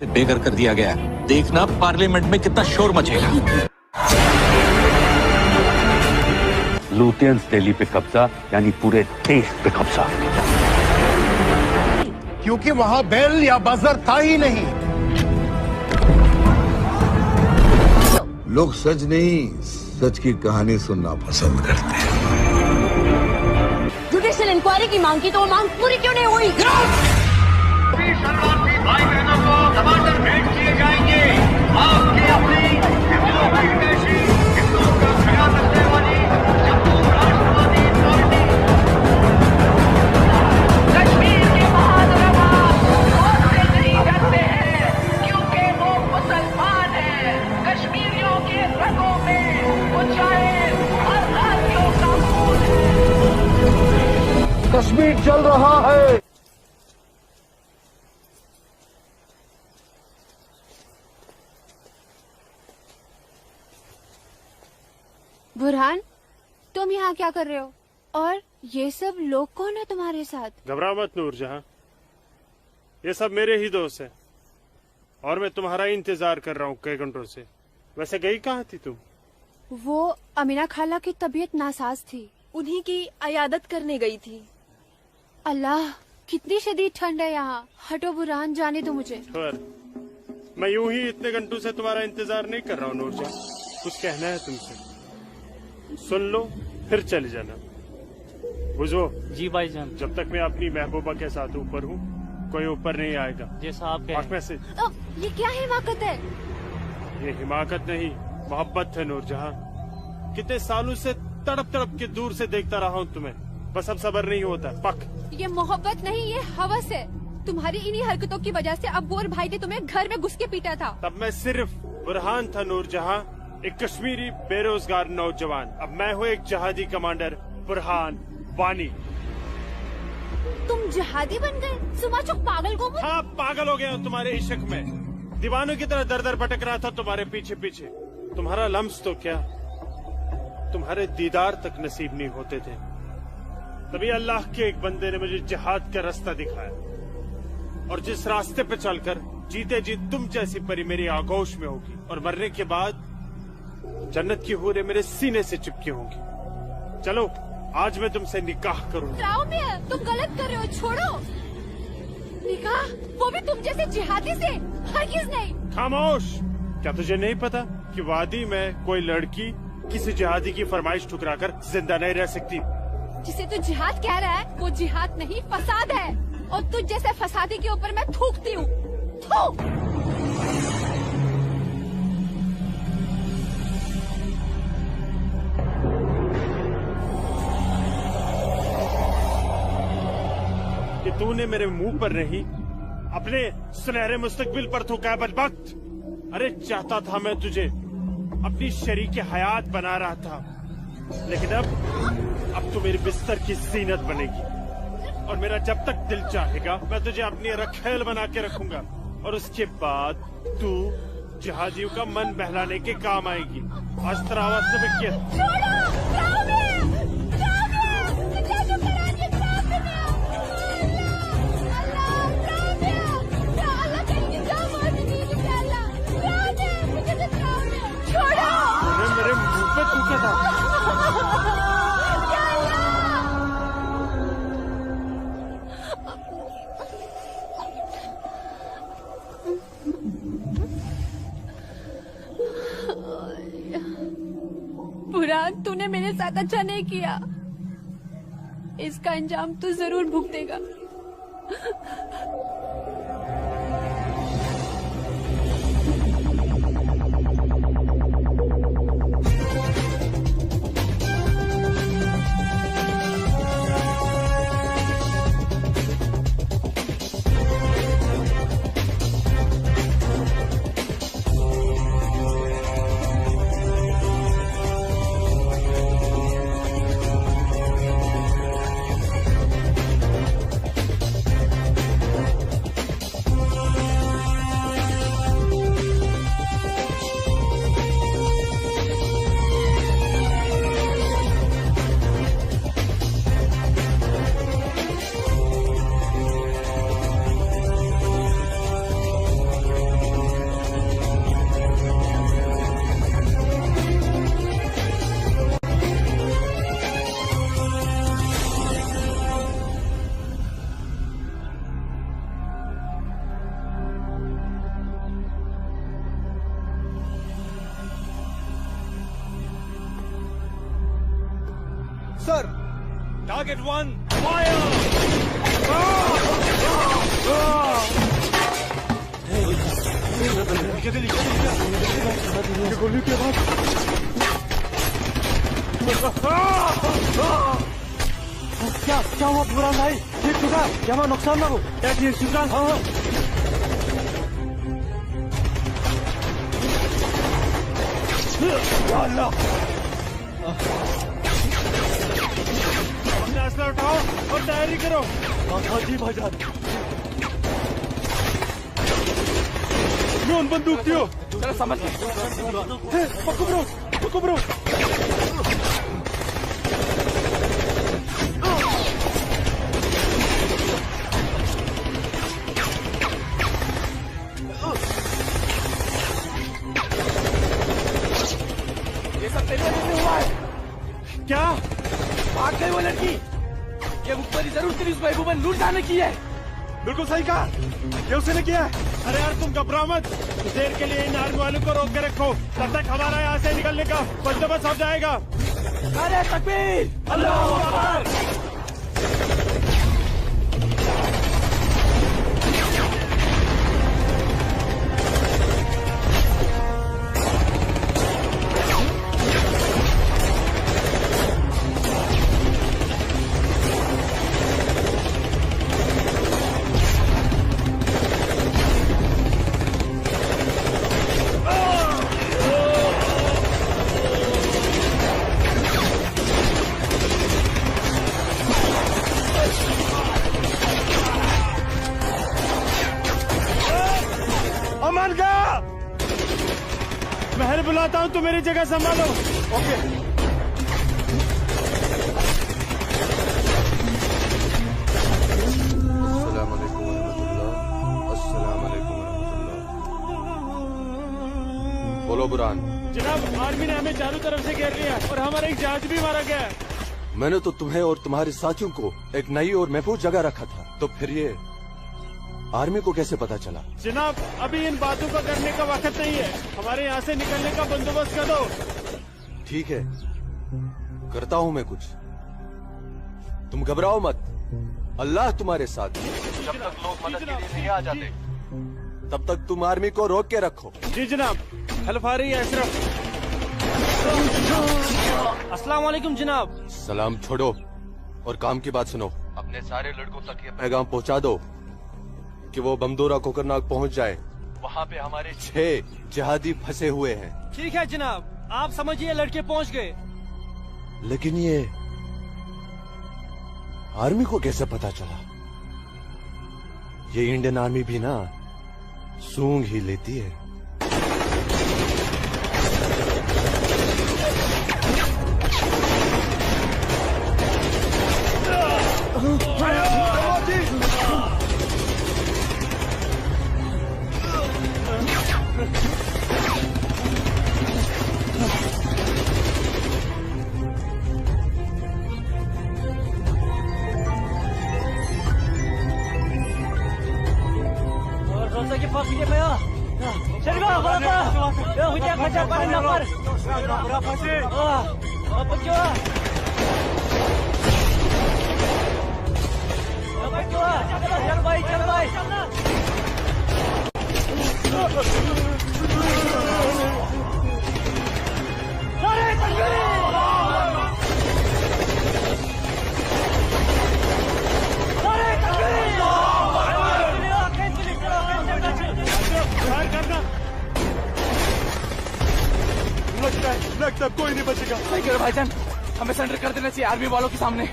बेघर कर दिया गया। देखना पार्लियामेंट में कितना शोर मचेगा। लुटियंस दिल्ली पे कब्जा यानी पूरे देश पे कब्जा, क्योंकि वहां बेल या बजर था ही नहीं। लोग सच नहीं, सच की कहानी सुनना पसंद करते हैं। जुडिशियल इंक्वायरी की मांग की तो वो मांग पूरी क्यों नहीं हुई? शरणार्थी भाई बहनों को टमाटर भेंट किए जाएंगे। आपकी अपनी हिंदुओं की हितैषी, हिंदुओं का ख्याल रखने वाली जम्मू राष्ट्रवादी पार्टी। कश्मीर के महानवा वोट से नहीं डरते हैं क्योंकि वो मुसलमान हैं। कश्मीरियों के रगों में वो चाहे हर भारतीयों का खून है। कश्मीर चल रहा है। बुरहान, तुम यहाँ क्या कर रहे हो? और ये सब लोग कौन है तुम्हारे साथ? घबरा मत नूरजहां, ये सब मेरे ही दोस्त हैं और मैं तुम्हारा ही इंतजार कर रहा हूँ कई घंटों से। वैसे गई कहाँ थी तुम? वो अमीना खाला की तबीयत नासाज थी, उन्हीं की अयादत करने गई थी। अल्लाह कितनी शदीद ठंड है यहाँ। हटो बुरहान, जाने दो मुझे। पर मैं यूं ही इतने घंटों से तुम्हारा इंतजार नहीं कर रहा हूँ नूरजहां, कुछ कहना है तुमसे, सुन लो फिर चले जाना। बुझो जी भाईजान। जब तक मैं अपनी महबूबा के साथ ऊपर हूँ कोई ऊपर नहीं आएगा। जैसा आप कहें। में से ये क्या हिमाकत है? ये हिमाकत नहीं मोहब्बत है नूरजहां। कितने सालों से तड़प तड़प के दूर से देखता रहा हूँ तुम्हें, बस अब सब्र नहीं होता। पक ये मोहब्बत नहीं, ये हवस है। तुम्हारी इन्हीं हरकतों की वजह से अब्बू और भाई ने तुम्हें घर में घुस के पीटा था। तब मैं सिर्फ बुरहान था नूरजहां, एक कश्मीरी बेरोजगार नौजवान। अब मैं हूँ एक जहादी कमांडर बुरहान वानी। तुम जहादी बन गए? सुमाचो पागल को। हाँ, पागल हो गया हूँ तुम्हारे इश्क में। दीवानों की तरह दर दर भटक रहा था तुम्हारे पीछे पीछे। तुम्हारा लम्स तो क्या, तुम्हारे दीदार तक नसीब नहीं होते थे। तभी अल्लाह के एक बंदे ने मुझे जिहाद का रास्ता दिखाया, और जिस रास्ते पे चलकर जीते जी तुम जैसी परी मेरी आगोश में होगी और मरने के बाद जन्नत की हूरें मेरे सीने से चिपकी होंगी। चलो आज मैं तुमसे निकाह करूंगा। तुम गलत कर रहे हो, छोड़ो। निकाह? वो भी तुम जैसे जिहादी से? हरगिज़ नहीं। खामोश। क्या तुझे नहीं पता कि वादी में कोई लड़की किसी जिहादी की फरमाइश ठुकराकर जिंदा नहीं रह सकती? जिसे तू जिहाद कह रहा है वो जिहाद नहीं, फसाद है। और तुझ जैसे फसादी के ऊपर मैं थूकती हूँ। कि तूने मेरे मुंह पर नहीं अपने सुनहरे मुस्तकबिल पर थूका बदबख्त। अरे चाहता था मैं तुझे अपनी शरीक हयात बना रहा था, लेकिन अब तू मेरे बिस्तर की जीनत बनेगी। और मेरा जब तक दिल चाहेगा मैं तुझे अपनी रखेल बना के रखूंगा, और उसके बाद तू जहादियों का मन बहलाने के काम आएगी। आज तेरा आवाज में क्या मेरे मुंह पे थूका था। बुरहान, तूने मेरे साथ अच्छा नहीं किया। इसका अंजाम तू जरूर भुगतेगा। सर। Target 1 fire. गोली के बाद क्या हुआ बुरहान भाई? ठीक चुका? क्या वहाँ नुकसान ना हो? क्या ठीक चुका? हाँ हाँ। अल्लाह, अपना असला उठाओ और तैयारी करो। हाँ जी भाईजान। नून बंदूक दियो। चलो समझ गए। पक्को ब्रो, पक्को ब्रो। ये सब तेरे वजह से हुआ है। क्या? भाग गई वो लड़की। ये मुखबरी जरूर तेरी उस महबूबा लूट जाने की है। बिल्कुल सही कहा, ये उसने किया है। अरे यार तुम घबराओ मत, कुछ देर के लिए इन आर्मी वालों को रोक के रखो, तब तक हमारा यहाँ से निकलने का बंदोबस्त हो जाएगा। अरे तकबीर, अल्लाहू अकबर। अमन का मैं बुलाता हूँ, तुम मेरी जगह संभालो। ओके। बोलो बुरहान। जनाब, आर्मी ने हमें चारों तरफ से घेर लिया और हमारा एक जहाज भी मारा गया है। मैंने तो तुम्हें और तुम्हारे साथियों को एक नई और महफूज जगह रखा था, तो फिर ये आर्मी को कैसे पता चला? जनाब, अभी इन बातों का करने का वक्त नहीं है, हमारे यहाँ से निकलने का बंदोबस्त कर दो। ठीक है, करता हूँ मैं कुछ। तुम घबराओ मत, अल्लाह तुम्हारे साथ है। जब तक लोग मदद के लिए नहीं आ जाते, तब तक तुम आर्मी को रोक के रखो। जी जनाब, हेल्प आ रही है अशरफ। अस्सलाम वालेकुम जनाब। सलाम छोड़ो और काम की बात सुनो। अपने सारे लड़कों तक ये पैगाम पहुंचा दो कि वो बमदोरा कोकरनाग पहुंच जाए। वहाँ पे हमारे 6 जिहादी फंसे हुए हैं। ठीक है जनाब, आप समझिए लड़के पहुंच गए। लेकिन ये आर्मी को कैसे पता चला? ये इंडियन आर्मी भी ना सूंघ ही लेती है। लगता कोई नहीं बचेगा। सही करो भाईजान, हमें सरेंडर कर देना चाहिए आर्मी वालों के सामने।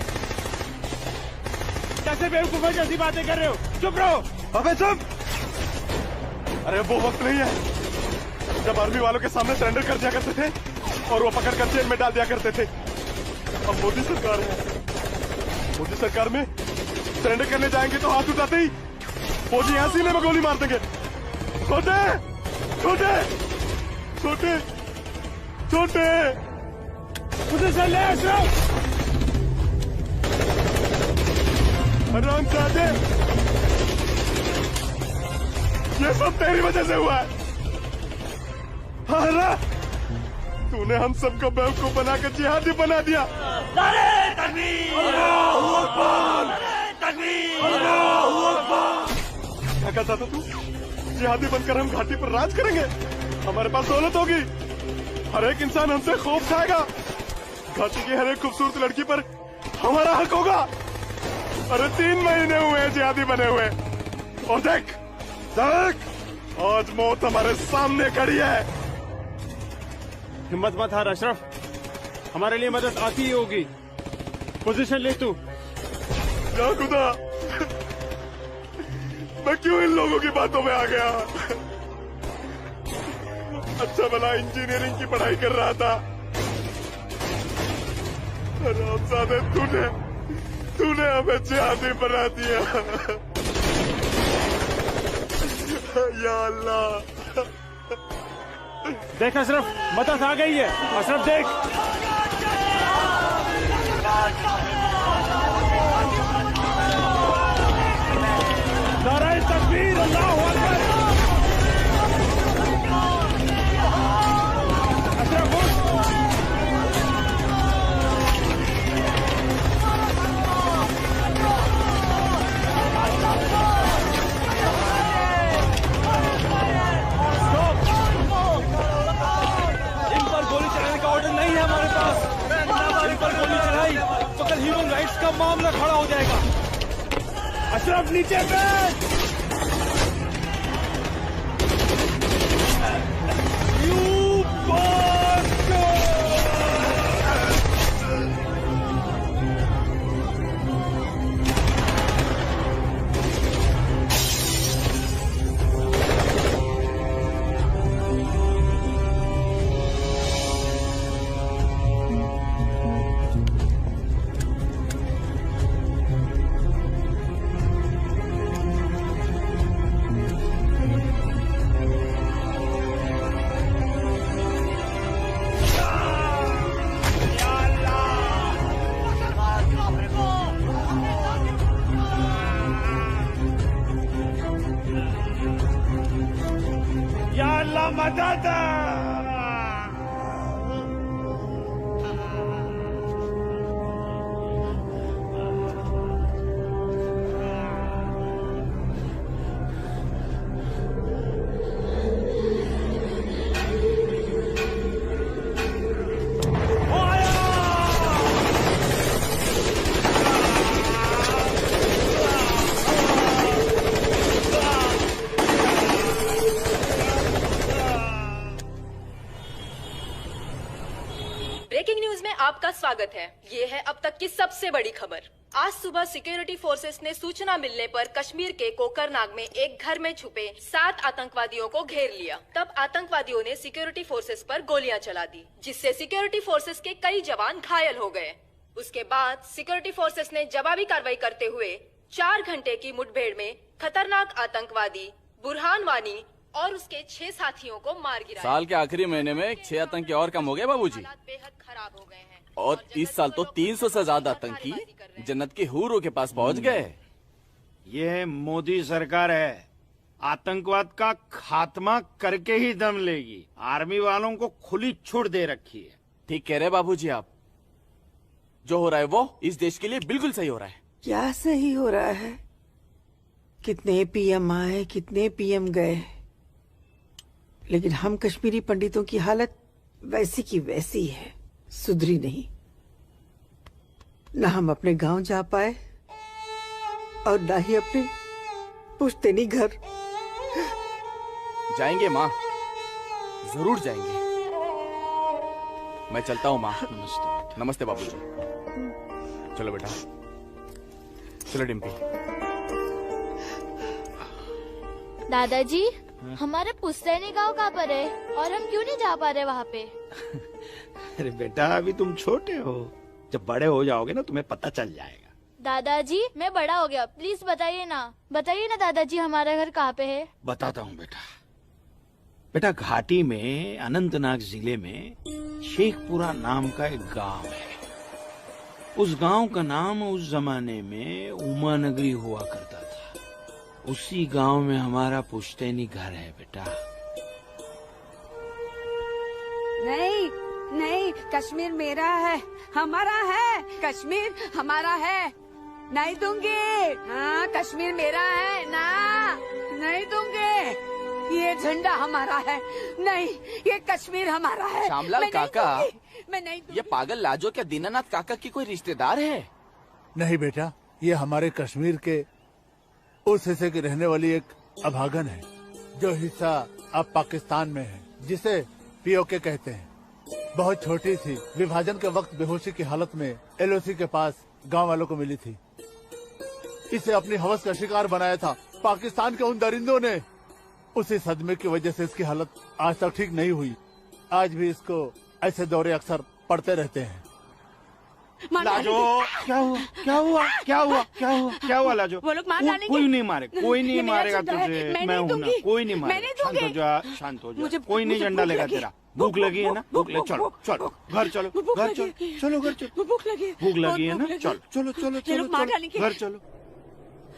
कैसे बेवकूफों जैसी बातें कर रहे हो? चुप रहो। अबे चुप! अरे वो वक्त नहीं है जब आर्मी वालों के सामने सरेंडर कर दिया करते थे और वो पकड़ कर जेल में डाल दिया करते थे। अब मोदी सरकार है, मोदी सरकार में सरेंडर करने जाएंगे तो हाथ उठाते ही फौजी यहाँ सीने में गोली मार देंगे। छोटे छोटे छोटे छोटे मुझे चल ले अशरफ। हराम जादे, ये सब तेरी वजह से हुआ है। हाँ, तूने हम सबको बेवकूफ बनाकर जिहादी बना दिया। क्या कहता था तू? जिहादी बनकर हम घाटी पर राज करेंगे, हमारे पास दौलत होगी, हर एक इंसान हमसे खूब खाएगा, घाटी की हर एक खूबसूरत लड़की पर हमारा हक होगा। अरे 3 महीने हुए हैं जिहादी बने हुए, और देख देख आज मौत हमारे सामने खड़ी है। हिम्मत मत हार अशरफ, हमारे लिए मदद आती ही होगी। पोजीशन ले तू। या खुदा, मैं क्यों इन लोगों की बातों में आ गया? अच्छा भला इंजीनियरिंग की पढ़ाई कर रहा था। हरामजादे, तूने हमें जिहादी बना दिया। या अल्लाह। देख अशरफ, मदद आ गई है। अशरफ देख। नाराए तकबीर, अल्लाहू अकबर। अशरफ उठ। इन पर गोली चलाने का ऑर्डर नहीं है हमारे पास। इन पर गोली चलाई तो कल ह्यूमन राइट्स का मामला खड़ा हो जाएगा। अशरफ नीचे बैठ। आपका स्वागत है। ये है अब तक की सबसे बड़ी खबर। आज सुबह सिक्योरिटी फोर्सेस ने सूचना मिलने पर कश्मीर के कोकरनाग में एक घर में छुपे 7 आतंकवादियों को घेर लिया। तब आतंकवादियों ने सिक्योरिटी फोर्सेस पर गोलियां चला दी, जिससे सिक्योरिटी फोर्सेस के कई जवान घायल हो गए। उसके बाद सिक्योरिटी फोर्सेस ने जवाबी कार्रवाई करते हुए 4 घंटे की मुठभेड़ में खतरनाक आतंकवादी बुरहान वानी और उसके 6 साथियों को मार गिराया। साल के आखिरी महीने में 6 आतंकी और कम हो गए बाबूजी। बेहद खराब हो गए हैं और 30 साल तो 300 से ज्यादा आतंकी जन्नत की हूरों के पास पहुंच गए। ये मोदी सरकार है, आतंकवाद का खात्मा करके ही दम लेगी। आर्मी वालों को खुली छूट दे रखी है। ठीक कह रहे बाबूजी आप। जो हो रहा है वो इस देश के लिए बिल्कुल सही हो रहा है। क्या सही हो रहा है? कितने पीएम आए, कितने पीएम गए, लेकिन हम कश्मीरी पंडितों की हालत वैसी की वैसी है, सुधरी नहीं। न हम अपने गांव जा पाए और न ही अपने पुश्तैनी घर। जाएंगे माँ, जरूर जाएंगे। मैं चलता हूँ माँ। नमस्ते। नमस्ते बाबूजी। चलो बेटा, चलो डिम्पी। दादाजी, हमारे पुश्तैनी गांव कहाँ पर है और हम क्यों नहीं जा पा रहे वहाँ पे? अरे बेटा, अभी तुम छोटे हो, जब बड़े हो जाओगे ना तुम्हें पता चल जाएगा। दादाजी, मैं बड़ा हो गया, प्लीज बताइए ना दादाजी, हमारा घर कहाँ पे है? बताता हूँ बेटा। बेटा, घाटी में अनंतनाग जिले में शेखपुरा नाम का एक गांव है। उस गांव का नाम उस जमाने में उमा नगरी हुआ करता था। उसी गांव में हमारा पुश्तैनी घर है बेटा। नहीं, नहीं, कश्मीर मेरा है, हमारा है। कश्मीर हमारा है, नहीं दूंगी। हाँ, कश्मीर मेरा है ना, नहीं दूंगी। ये झंडा हमारा है, नहीं, ये कश्मीर हमारा है। श्यामलाल मैं नहीं काका, दूंगी, मैं नहीं दूंगी। ये पागल लाजो क्या दीनानाथ काका की कोई रिश्तेदार है? नहीं बेटा, ये हमारे कश्मीर के उस हिस्से की रहने वाली एक अभागन है, जो हिस्सा अब पाकिस्तान में है, जिसे पीओके कहते हैं। बहुत छोटी थी, विभाजन के वक्त बेहोशी की हालत में एलओसी के पास गांव वालों को मिली थी। इसे अपनी हवस का शिकार बनाया था पाकिस्तान के उन दरिंदों ने। उसी सदमे की वजह से इसकी हालत आज तक ठीक नहीं हुई। आज भी इसको ऐसे दौरे अक्सर पड़ते रहते हैं। लाजो, क्या हुआ क्या हुआ क्या हुआ क्या हुआ क्या हुआ लाजो? वो लोग मार डालेंगे। कोई नहीं मारे, कोई नहीं ये मेरा मारेगा झंडा है, तुझे। मैं हूं नहीं ना, दूंगी। कोई नहीं मैं मारेगा। नहीं शांत हो दूंगी। जा, शांत हो जा। मुझे- कोई नहीं मुझे झंडा भूख लेगा लगी। तेरा। भूख लगी है ना? भूख ले, चलो चलो घर चलो, घर चलो, चलो घर चलो। भूख लगी, भूख लगी है बहुत ना? भूख लगी। चलो चलो चलो ये चलो लोग मार चलो, डालेंगे। घर चलो।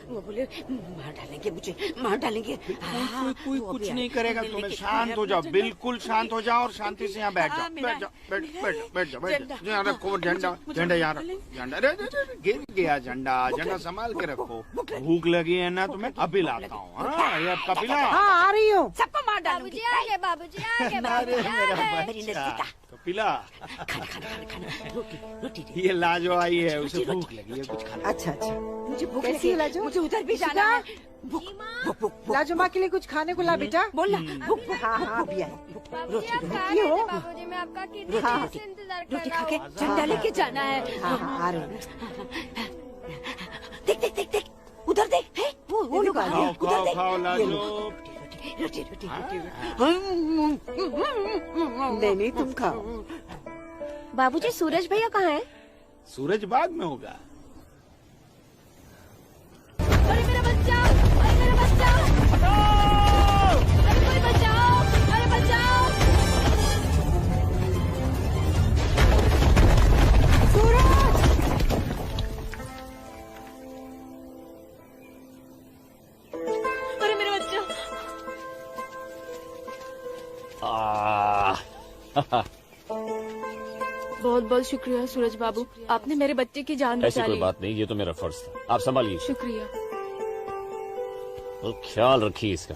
वो बोले मार डालेंगे मुझे, मार डालेंगे। कोई कुछ नहीं करेगा तुम्हें। शांत हो जाओ, बिल्कुल शांत हो जाओ और शांति से यहाँ बैठ जाओ। बैठ जाओ, बैठ बैठ बैठ जाओ, बैठ जाओ। यहाँ रखो झंडा, झंडा यहाँ रखो, झंडा। अरे गिर गया झंडा, झंडा संभाल के रखो। भूख लगी है ना तुम्हें? अभी लाता हूँ। हाँ, ये आपका पिला। हाँ, आ रही हूँ। सबको मार डालूंगी। बाबूजी आ गए, बाबूजी आ गए, बाबूजी आ गए। तो पिला। ये लाजो आई है, उसे भूख लगी है, कुछ खाना। अच्छा अच्छा, मुझे भूख लगी है, लाजो। मुझे उधर भी जाना है। लाजो माँ के लिए कुछ खाने को ला बेटा। बोल ना। हाँ हाँ, अभी आई। बाबूजी आप कहाँ रोटी गए हो? थे? बाबूजी मैं आपका कितने देर से इंतजार कर रोटी रहा खा के हूँ। झंडा लेके जाना है। हाँ हाँ, आ रही हूँ। देख देख देख देख, उधर देख। है वो लोग आ रहे हैं। खाओ खाओ खाओ लाजो। रोटी रोटी रोटी। नहीं नहीं, तुम खाओ। बाबूजी सूरज भैया कहाँ है? सूरज बाद में होगा। अरे मेरा बच्चा, अरे मेरा बच्चा, अरे कोई बचाओ, अरे बचाओ। अरे मेरा बच्चा। बहुत बहुत शुक्रिया सूरज बाबू, आपने मेरे बच्चे की जान ऐसी बचा कोई ली। बात नहीं, ये तो मेरा फर्ज था। आप संभालिए, शुक्रिया। तो ख्याल रखिए इसका।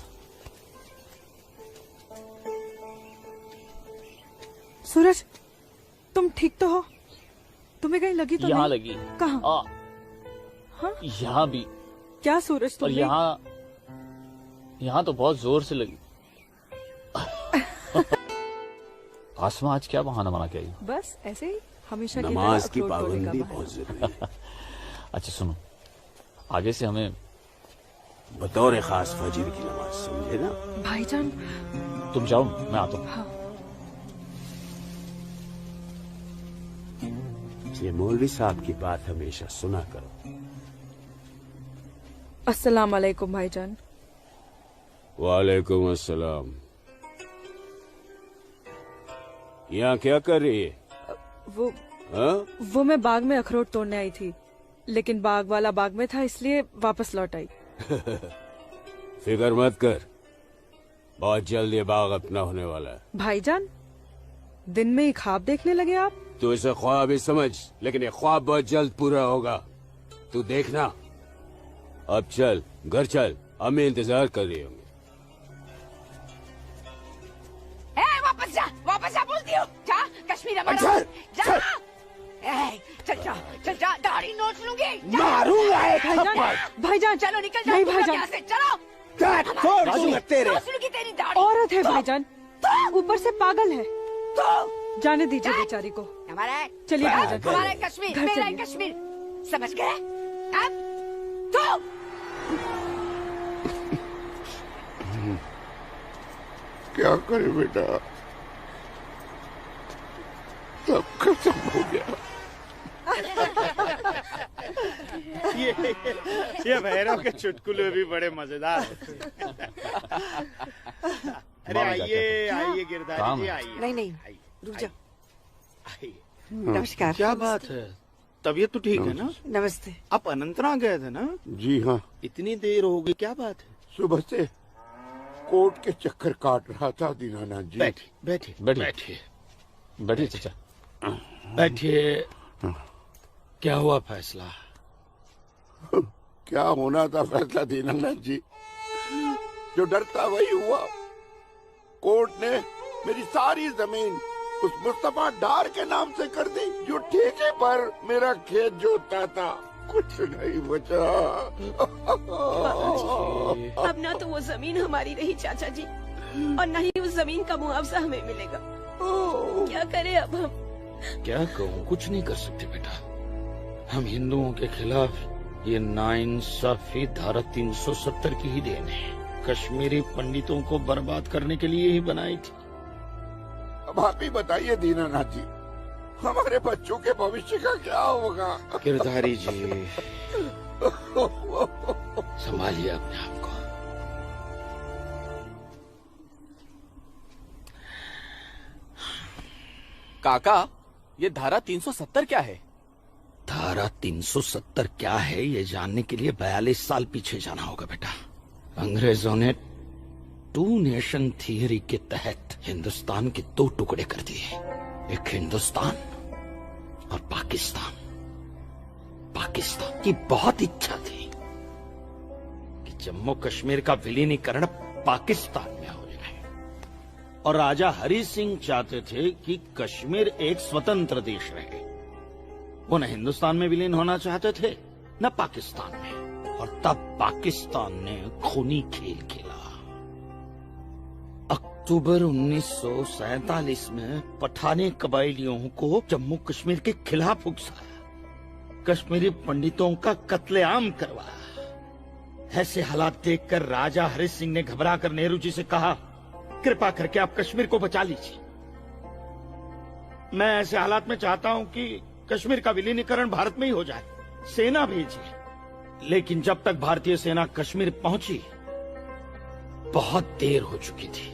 सूरज, तुम ठीक तो हो? तुम्हें कहीं लगी तो यहाँ नहीं? लगी। कहाँ? हाँ? यहाँ भी। क्या सूरज और तुमने? यहाँ तो बहुत जोर से लगी। आसमा आज क्या बहाना बना के आई? बस ऐसे ही, हमेशा की नमाज तरह की अखरोट तोड़ने का पाबंदी बहाना। बहुत जरूरी है। अच्छा सुनो, आगे से हमें बतौर खास फजर की नमाज, समझे ना? भाईजान, तुम जाओ, मैं आता हूँ। हाँ। ये मौलवी साहब की बात हमेशा सुना करो। अस्सलाम वालेकुम भाईजान। वालेकुम अस्सलाम। यहाँ क्या कर रही है? वो हाँ? वो मैं बाग में अखरोट तोड़ने आई थी, लेकिन बाग वाला बाग में था, इसलिए वापस लौट आई। फिक्र मत कर, बहुत जल्द ये बाग अपना होने वाला है। भाईजान, दिन में ही ख्वाब देखने लगे आप? तू इसे ख्वाब ही समझ, लेकिन ये ख्वाब बहुत जल्द पूरा होगा, तू देखना। अब चल, घर चल, अम्मी इंतजार कर रही होंगी। वापस जा बोलती हूँ। जा, कश्मीर हमारा। जा, चल जा, दाढ़ी नोच लूंगी। मारूंगा एक थप्पड़। भाईजान, चलो निकल जा, नहीं तुम लोग भाईजान। यहाँ से, चलो। छोड़ दूंगा तेरे। नोच लूंगी तेरी दाढ़ी। औरत है भाईजान, ऊपर से पागल है। जाने दीजिए बेचारी को। हमारा है। चलिए भाईजान, हमारा है कश्मीर, घर मेरा है चलिए। कश्मीर, समझ गए? अब तो क्या करे बेटा, सब खत्म हो गया। ये भैरव के चुटकुले भी बड़े मजेदार हैं। अरे आइए आइए गिरधारी जी, आइए। नहीं नहीं, रुक जा। नमस्कार। क्या बात है, तबीयत तो ठीक है ना? नमस्ते। आप अनंतनाग गए थे ना? जी हाँ, इतनी देर हो गई, क्या बात है? सुबह से कोर्ट के चक्कर काट रहा था दीनानाथ जी। बैठिए बैठिए बैठिए। बैठिए चाचा, बैठिए। क्या हुआ फैसला? क्या होना था फैसला दीनानाथ जी, जो डर था वही हुआ। कोर्ट ने मेरी सारी जमीन उस मुस्तफा डार के नाम से कर दी, जो ठेके पर मेरा खेत जोतता था। कुछ नहीं बचा। अब ना तो वो जमीन हमारी रही चाचा जी, और न ही उस जमीन का मुआवजा हमें मिलेगा। क्या करें अब हम? क्या कहूँ, कुछ नहीं कर सकते बेटा। हम हिंदुओं के खिलाफ ये नाइंसाफी धारा 370 की ही देन है। कश्मीरी पंडितों को बर्बाद करने के लिए ही बनाई थी। अब आप ही बताइए दीनानाथ जी, हमारे बच्चों के भविष्य का क्या होगा? गिरधारी जी, संभालिए अपने आप को। काका, ये धारा 370 क्या है? धारा 370 क्या है, ये जानने के लिए 42 साल पीछे जाना होगा बेटा। अंग्रेजों ने टू नेशन थियरी के तहत हिंदुस्तान के 2 टुकड़े कर दिए, एक हिंदुस्तान और पाकिस्तान। पाकिस्तान की बहुत इच्छा थी कि जम्मू कश्मीर का विलीनीकरण पाकिस्तान में हो जाए, और राजा हरि सिंह चाहते थे कि कश्मीर एक स्वतंत्र देश रहे। वो न हिंदुस्तान में विलीन होना चाहते थे न पाकिस्तान में। और तब पाकिस्तान ने खूनी खेल खेला। अक्टूबर 1947 में पठानी कबायलियों को जम्मू कश्मीर के खिलाफ उकसाया, कश्मीरी पंडितों का कत्लेआम करवाया। ऐसे हालात देखकर राजा हरि सिंह ने घबरा कर नेहरू जी से कहा, कृपा करके आप कश्मीर को बचा लीजिए। मैं ऐसे हालात में चाहता हूं कि कश्मीर का विलीनीकरण भारत में ही हो जाए, सेना भेजिए। लेकिन जब तक भारतीय सेना कश्मीर पहुंची, बहुत देर हो चुकी थी।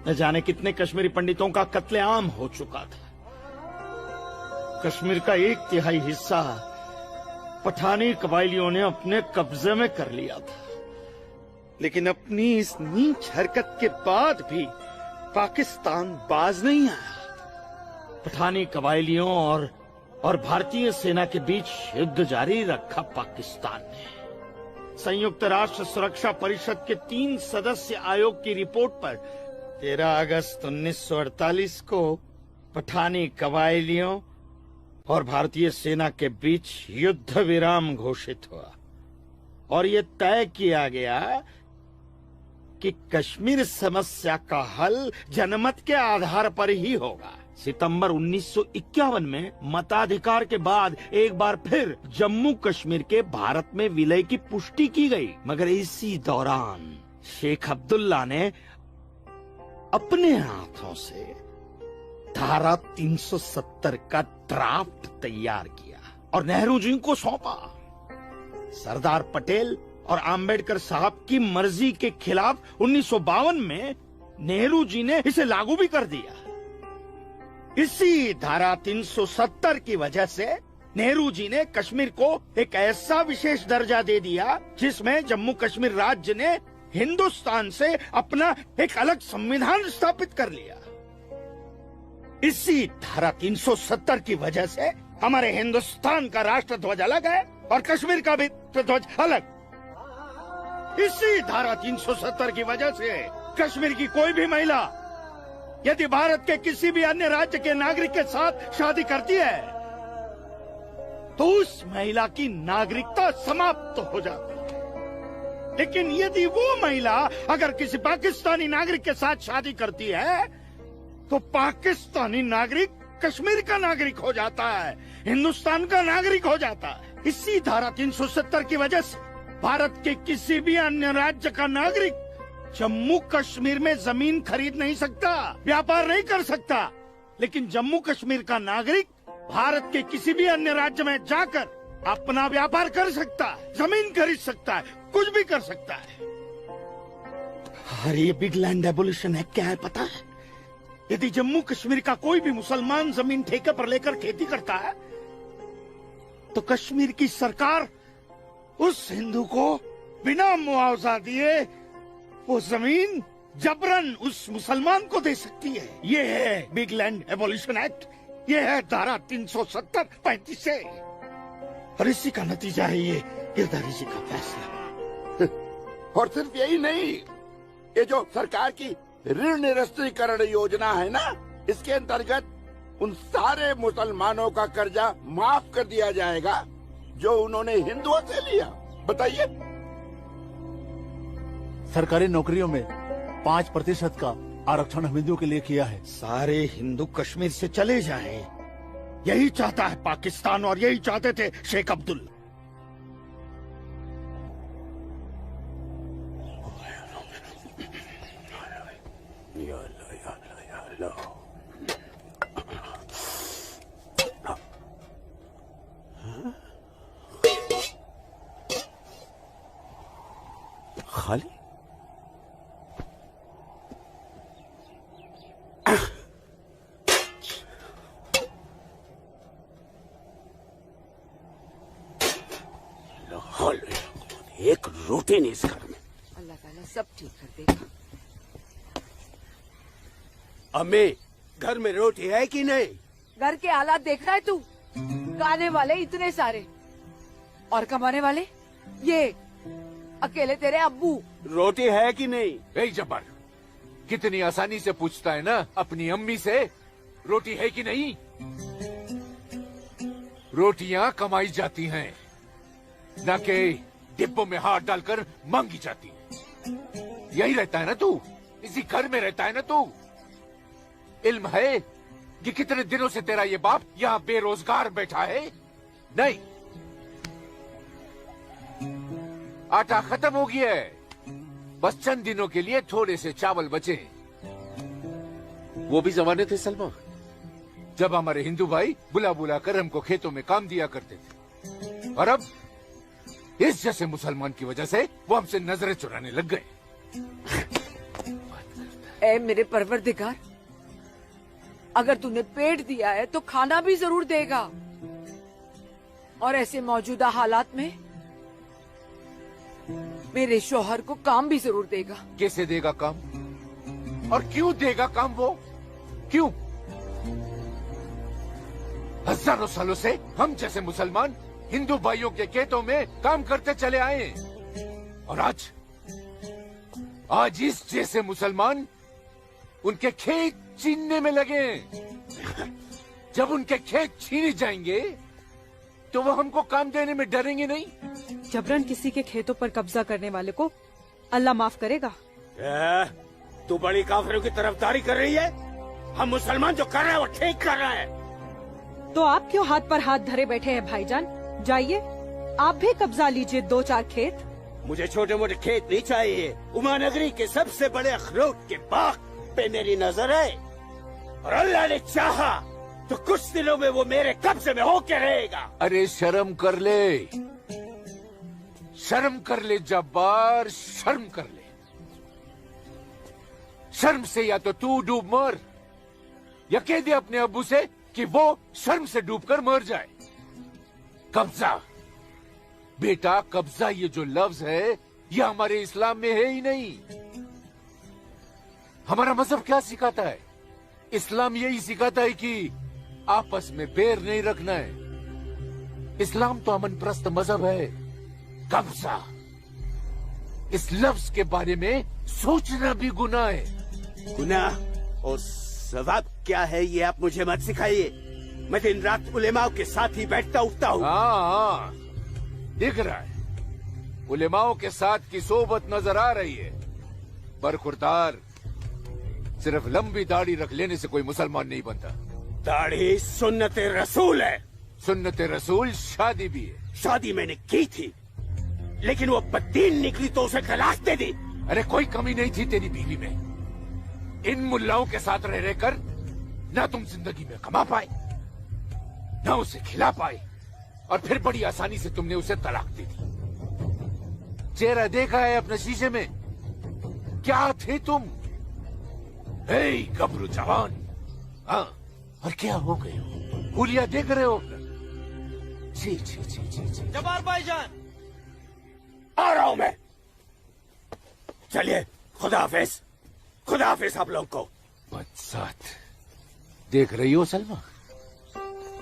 न जाने कितने कश्मीरी पंडितों का कत्लेआम हो चुका था। कश्मीर का 1/3 हिस्सा पठानी कबायलियों ने अपने कब्जे में कर लिया था। लेकिन अपनी इस नीच हरकत के बाद भी पाकिस्तान बाज नहीं आया। पठानी कबायलियों और भारतीय सेना के बीच युद्ध जारी रखा पाकिस्तान ने। संयुक्त राष्ट्र सुरक्षा परिषद के 3 सदस्य आयोग की रिपोर्ट पर 13 अगस्त 1948 को पठानी कबायलियों और भारतीय सेना के बीच युद्ध विराम घोषित हुआ, और ये तय किया गया कि कश्मीर समस्या का हल जनमत के आधार पर ही होगा। सितंबर 1951 में मताधिकार के बाद एक बार फिर जम्मू कश्मीर के भारत में विलय की पुष्टि की गई, मगर इसी दौरान शेख अब्दुल्ला ने अपने हाथों से धारा 370 का ड्राफ्ट तैयार किया और नेहरू जी को सौंपा। सरदार पटेल और आम्बेडकर साहब की मर्जी के खिलाफ 1952 में नेहरू जी ने इसे लागू भी कर दिया। इसी धारा 370 की वजह से नेहरू जी ने कश्मीर को एक ऐसा विशेष दर्जा दे दिया जिसमें जम्मू कश्मीर राज्य ने हिंदुस्तान से अपना एक अलग संविधान स्थापित कर लिया। इसी धारा 370 की वजह से हमारे हिंदुस्तान का राष्ट्र ध्वज अलग है और कश्मीर का भी ध्वज अलग। इसी धारा 370 की वजह से कश्मीर की कोई भी महिला यदि भारत के किसी भी अन्य राज्य के नागरिक के साथ शादी करती है तो उस महिला की नागरिकता समाप्त हो जाती है। लेकिन यदि वो महिला अगर किसी पाकिस्तानी नागरिक के साथ शादी करती है तो पाकिस्तानी नागरिक कश्मीर का नागरिक हो जाता है, हिंदुस्तान का नागरिक हो जाता है। इसी धारा 370 की वजह से भारत के किसी भी अन्य राज्य का नागरिक जम्मू कश्मीर में जमीन खरीद नहीं सकता, व्यापार नहीं कर सकता। लेकिन जम्मू कश्मीर का नागरिक भारत के किसी भी अन्य राज्य में जाकर अपना व्यापार कर सकता है, जमीन खरीद सकता है, कुछ भी कर सकता है। अरे ये बिग लैंड एबोल्यूशन एक्ट क्या है पता है? यदि जम्मू कश्मीर का कोई भी मुसलमान जमीन ठेके पर लेकर खेती करता है तो कश्मीर की सरकार उस हिंदू को बिना मुआवजा दिए वो जमीन जबरन उस मुसलमान को दे सकती है। ये है बिग लैंड एबॉलिशन एक्ट, ये है धारा 370-35 से, और इसी का नतीजा है ये गिरधारी जी का फैसला। और सिर्फ यही नहीं, ये जो सरकार की ऋण निरस्तीकरण योजना है ना, इसके अंतर्गत उन सारे मुसलमानों का कर्जा माफ कर दिया जाएगा जो उन्होंने हिंदुओं से लिया। बताइए। सरकारी नौकरियों में 5% का आरक्षण हम हिंदुओं के लिए किया है। सारे हिंदू कश्मीर से चले जाएं, यही चाहता है पाकिस्तान, और यही चाहते थे शेख अब्दुल। खाली एक रोटी नहीं इस घर में। अल्लाह ताला सब ठीक कर देगा। अम्मी, घर में रोटी है कि नहीं? घर के हालात देख रहा है तू? खाने वाले इतने सारे और कमाने वाले ये अकेले तेरे अब्बू। रोटी है कि नहीं? ए जब्बार, कितनी आसानी से पूछता है ना अपनी अम्मी से, रोटी है कि नहीं? रोटियां कमाई जाती हैं, न कि डिब्बों में हाथ डालकर मांगी जाती है। यही रहता है ना तू, इसी घर में रहता है ना तू। इल्म है कि कितने दिनों से तेरा ये बाप यहाँ बेरोजगार बैठा है? नहीं, आटा खत्म हो गया है, बस चंद दिनों के लिए थोड़े से चावल बचे। वो भी जमाने थे सलमा, जब हमारे हिंदू भाई बुला बुला कर हमको खेतों में काम दिया करते थे, और अब इस जैसे मुसलमान की वजह से वो हमसे नजरें चुराने लग गए। ए मेरे परवरदिगार, अगर तूने पेट दिया है तो खाना भी जरूर देगा, और ऐसे मौजूदा हालात में मेरे शौहर को काम भी जरूर देगा। कैसे देगा काम, और क्यों देगा काम? वो क्यों? हजारों सालों से हम जैसे मुसलमान हिंदू भाइयों के खेतों में काम करते चले आए, और आज इस जैसे मुसलमान उनके खेत छीनने में लगे। जब उनके खेत छीने जाएंगे तो वो हमको काम देने में डरेंगे नहीं? जबरन किसी के खेतों पर कब्जा करने वाले को अल्लाह माफ करेगा। तू बड़ी काफिरों की तरफदारी कर रही है? हम मुसलमान जो कर रहे हैं वो ठीक कर रहे हैं। तो आप क्यों हाथ पर हाथ धरे बैठे हैं भाईजान? जाइए आप भी कब्जा लीजिए 2-4 खेत। मुझे छोटे मोटे खेत नहीं चाहिए, उमा नगरी के सबसे बड़े अखरोट के बाग पे मेरी नजर है, और अल्लाह ने चाहा तो कुछ दिनों में वो मेरे कब्जे में होके रहेगा। अरे शर्म कर ले, शर्म कर ले जब्बार, शर्म कर ले। शर्म से या तो तू डूब मर, या कह दे अपने अब्बू से कि वो शर्म से डूबकर मर जाए। कब्जा बेटा, कब्जा ये जो लफ्ज है ये हमारे इस्लाम में है ही नहीं। हमारा मजहब क्या सिखाता है? इस्लाम यही सिखाता है कि आपस में बैर नहीं रखना है। इस्लाम तो अमन प्रस्त मजहब है। कब्जा, इस लफ्ज के बारे में सोचना भी गुनाह है। गुनाह और सवाब क्या है ये आप मुझे मत सिखाइए। मैं दिन रात उलेमाओं के साथ ही बैठता उठता हूँ। हाँ, दिख रहा है, उलेमाओं के साथ की सोबत नजर आ रही है। बरखुरदार, सिर्फ लंबी दाढ़ी रख लेने से कोई मुसलमान नहीं बनता। दाढ़ी सुन्नत रसूल है। सुन्नत रसूल शादी भी है। शादी मैंने की थी, लेकिन वो बददीन निकली तो उसे तलाक दे दी। अरे कोई कमी नहीं थी तेरी बीवी में। इन मुल्लाओं के साथ रह रहकर ना तुम जिंदगी में कमा पाए, ना उसे खिला पाए, और फिर बड़ी आसानी से तुमने उसे तलाक दे दी। चेहरा देखा है अपने शीशे में? क्या थे तुम? हे गबरू जवान, हाँ, और क्या हो गए हो? हुलिया देख रहे हो? जी जी जी जी जी। जब्बार भाईजान, आ रहा हूं मैं। चलिए, खुदा हाफिज। खुदा हाफिज आप लोग को। बदसात, देख रही हो सलमा,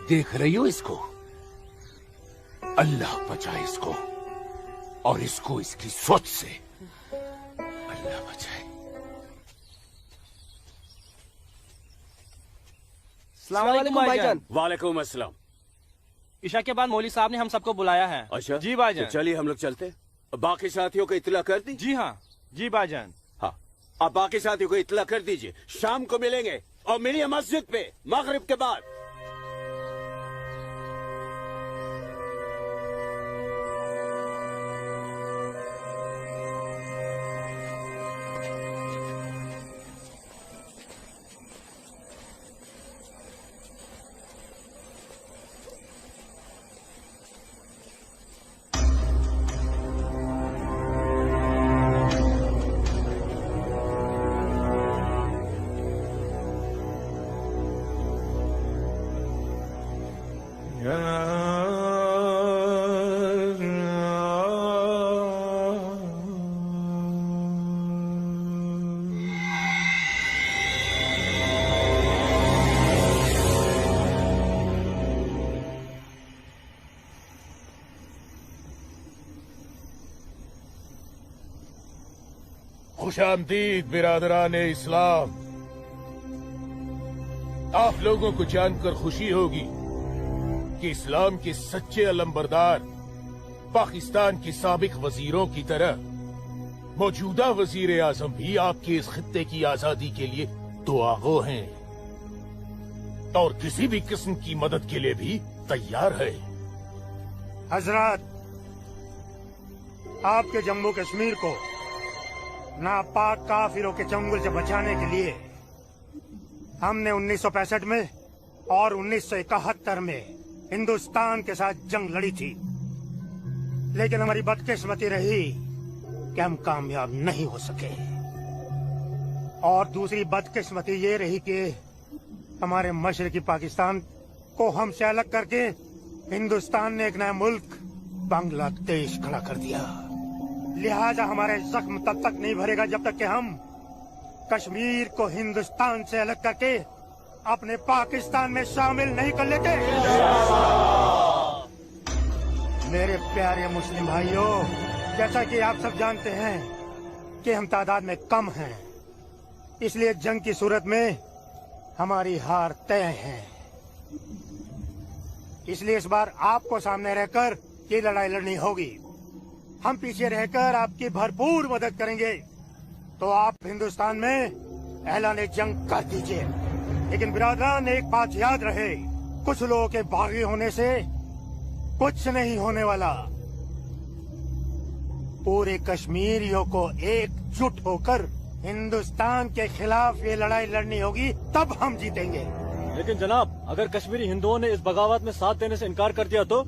देख रही हो इसको? अल्लाह बचाए इसको और इसको इसकी सोच से। अल्लाह बचाए। अस्सलाम वालेकुम भाईजान। वालेकुम अस्सलाम। ईशा के बाद मौली साहब ने हम सबको बुलाया है। अच्छा जी भाईजान। तो चलिए हम लोग चलते। बाकी साथियों को इत्तला कर दी? जी हाँ जी भाईजान। हाँ, आप बाकी साथियों को इत्तला कर दीजिए, शाम को मिलेंगे और मिलिए मस्जिद पे मगरिब के बाद। खुशामदीद बिरादरान इस्लाम। आप लोगों को जानकर खुशी होगी कि इस्लाम के सच्चे अलंबरदार पाकिस्तान के साबिक वजीरों की तरह मौजूदा वजीर आजम भी आपके इस खित्ते की आजादी के लिए दुआगो हैं और किसी भी किस्म की मदद के लिए भी तैयार है। हजरत, आपके जम्मू कश्मीर को नापाक काफिरों के चंगुल से बचाने के लिए हमने 1965 में और 1971 में हिंदुस्तान के साथ जंग लड़ी थी, लेकिन हमारी बदकिस्मती रही कि हम कामयाब नहीं हो सके। और दूसरी बदकिस्मती ये रही कि हमारे मशरकी पाकिस्तान को हमसे अलग करके हिंदुस्तान ने एक नया मुल्क बांग्लादेश खड़ा कर दिया। लिहाजा हमारे जख्म तब तक नहीं भरेगा जब तक कि हम कश्मीर को हिंदुस्तान से अलग करके अपने पाकिस्तान में शामिल नहीं कर लेते। मेरे प्यारे मुस्लिम भाइयों, जैसा कि आप सब जानते हैं कि हम तादाद में कम हैं, इसलिए जंग की सूरत में हमारी हार तय है। इसलिए इस बार आपको सामने रहकर ये लड़ाई लड़नी होगी। हम पीछे रहकर आपकी भरपूर मदद करेंगे, तो आप हिंदुस्तान में ऐलान जंग कर दीजिए। लेकिन बिरादरान, एक बात याद रहे, कुछ लोगों के बागी होने से कुछ नहीं होने वाला। पूरे कश्मीरियों को एकजुट होकर हिंदुस्तान के खिलाफ ये लड़ाई लड़नी होगी, तब हम जीतेंगे। लेकिन जनाब, अगर कश्मीरी हिंदुओं ने इस बगावत में साथ देने से इनकार कर दिया तो?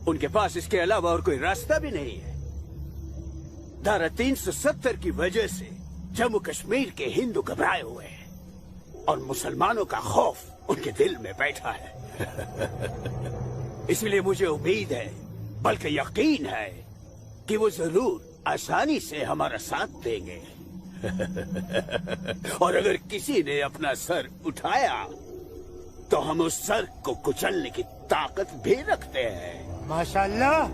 उनके पास इसके अलावा और कोई रास्ता भी नहीं है। धारा 370 की वजह से जम्मू कश्मीर के हिंदू घबराए हुए हैं और मुसलमानों का खौफ उनके दिल में बैठा है। इसलिए मुझे उम्मीद है, बल्कि यकीन है, कि वो जरूर आसानी से हमारा साथ देंगे। और अगर किसी ने अपना सर उठाया तो हम उस सर को कुचलने की ताकत भी रखते हैं। माशाल्लाह,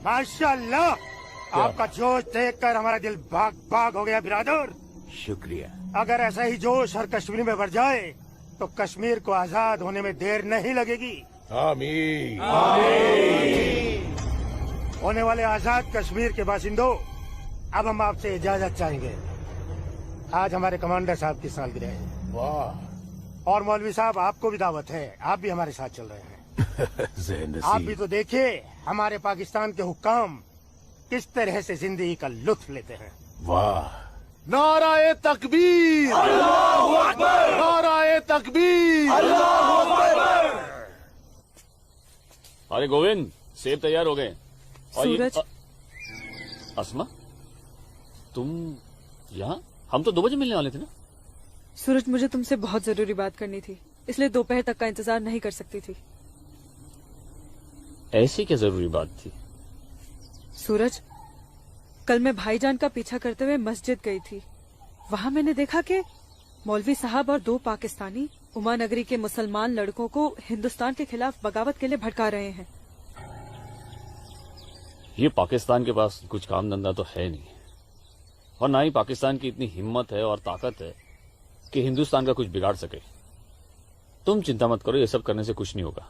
माशाल्लाह, आपका जोश देखकर हमारा दिल भाग भाग हो गया बिरादर। शुक्रिया। अगर ऐसा ही जोश हर कश्मीर में बढ़ जाए तो कश्मीर को आजाद होने में देर नहीं लगेगी। आमीन। आमीन। होने वाले आजाद कश्मीर के बाशिंदों, अब हम आपसे इजाजत चाहेंगे। आज हमारे कमांडर साहब की सालगिरह है। वाह। और मौलवी साहब, आपको भी दावत है, आप भी हमारे साथ चल रहे हैं। आप भी तो देखिए हमारे पाकिस्तान के हुक्काम किस तरह से जिंदगी का लुत्फ लेते हैं। वाह। नाराए तकबीर, अल्लाहू अकबर, नाराए तकबीर, अल्लाहू अकबर। अरे गोविंद, सेब तैयार हो गए। सूरज। अस्मा, तुम यहाँ? हम तो 2 बजे मिलने वाले थे ना। सूरज, मुझे तुमसे बहुत जरूरी बात करनी थी, इसलिए दोपहर तक का इंतजार नहीं कर सकती थी। ऐसी क्या जरूरी बात थी? सूरज, कल मैं भाईजान का पीछा करते हुए मस्जिद गई थी। वहाँ मैंने देखा कि मौलवी साहब और 2 पाकिस्तानी उमा नगरी के मुसलमान लड़कों को हिंदुस्तान के खिलाफ बगावत के लिए भड़का रहे हैं। ये पाकिस्तान के पास कुछ काम धंधा तो है नहीं, और ना ही पाकिस्तान की इतनी हिम्मत है और ताकत है कि हिंदुस्तान का कुछ बिगाड़ सके। तुम चिंता मत करो, ये सब करने से कुछ नहीं होगा।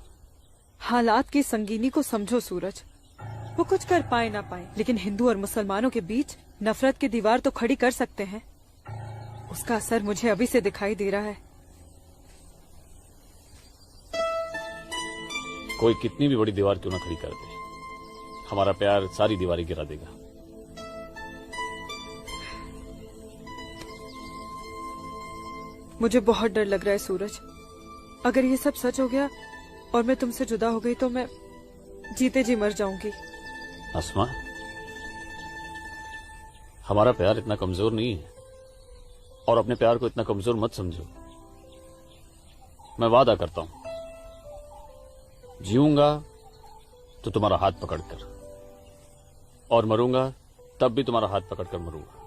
हालात की संगीनी को समझो सूरज। वो कुछ कर पाए ना पाए, लेकिन हिंदू और मुसलमानों के बीच नफरत की दीवार तो खड़ी कर सकते हैं। उसका असर मुझे अभी से दिखाई दे रहा है। कोई कितनी भी बड़ी दीवार क्यों ना खड़ी कर दे, हमारा प्यार सारी दीवारें गिरा देगा। मुझे बहुत डर लग रहा है सूरज। अगर ये सब सच हो गया और मैं तुमसे जुदा हो गई तो मैं जीते जी मर जाऊंगी। अस्मा, हमारा प्यार इतना कमजोर नहीं है, और अपने प्यार को इतना कमजोर मत समझो। मैं वादा करता हूं, जीऊंगा तो तुम्हारा हाथ पकड़कर, और मरूंगा तब भी तुम्हारा हाथ पकड़कर मरूंगा।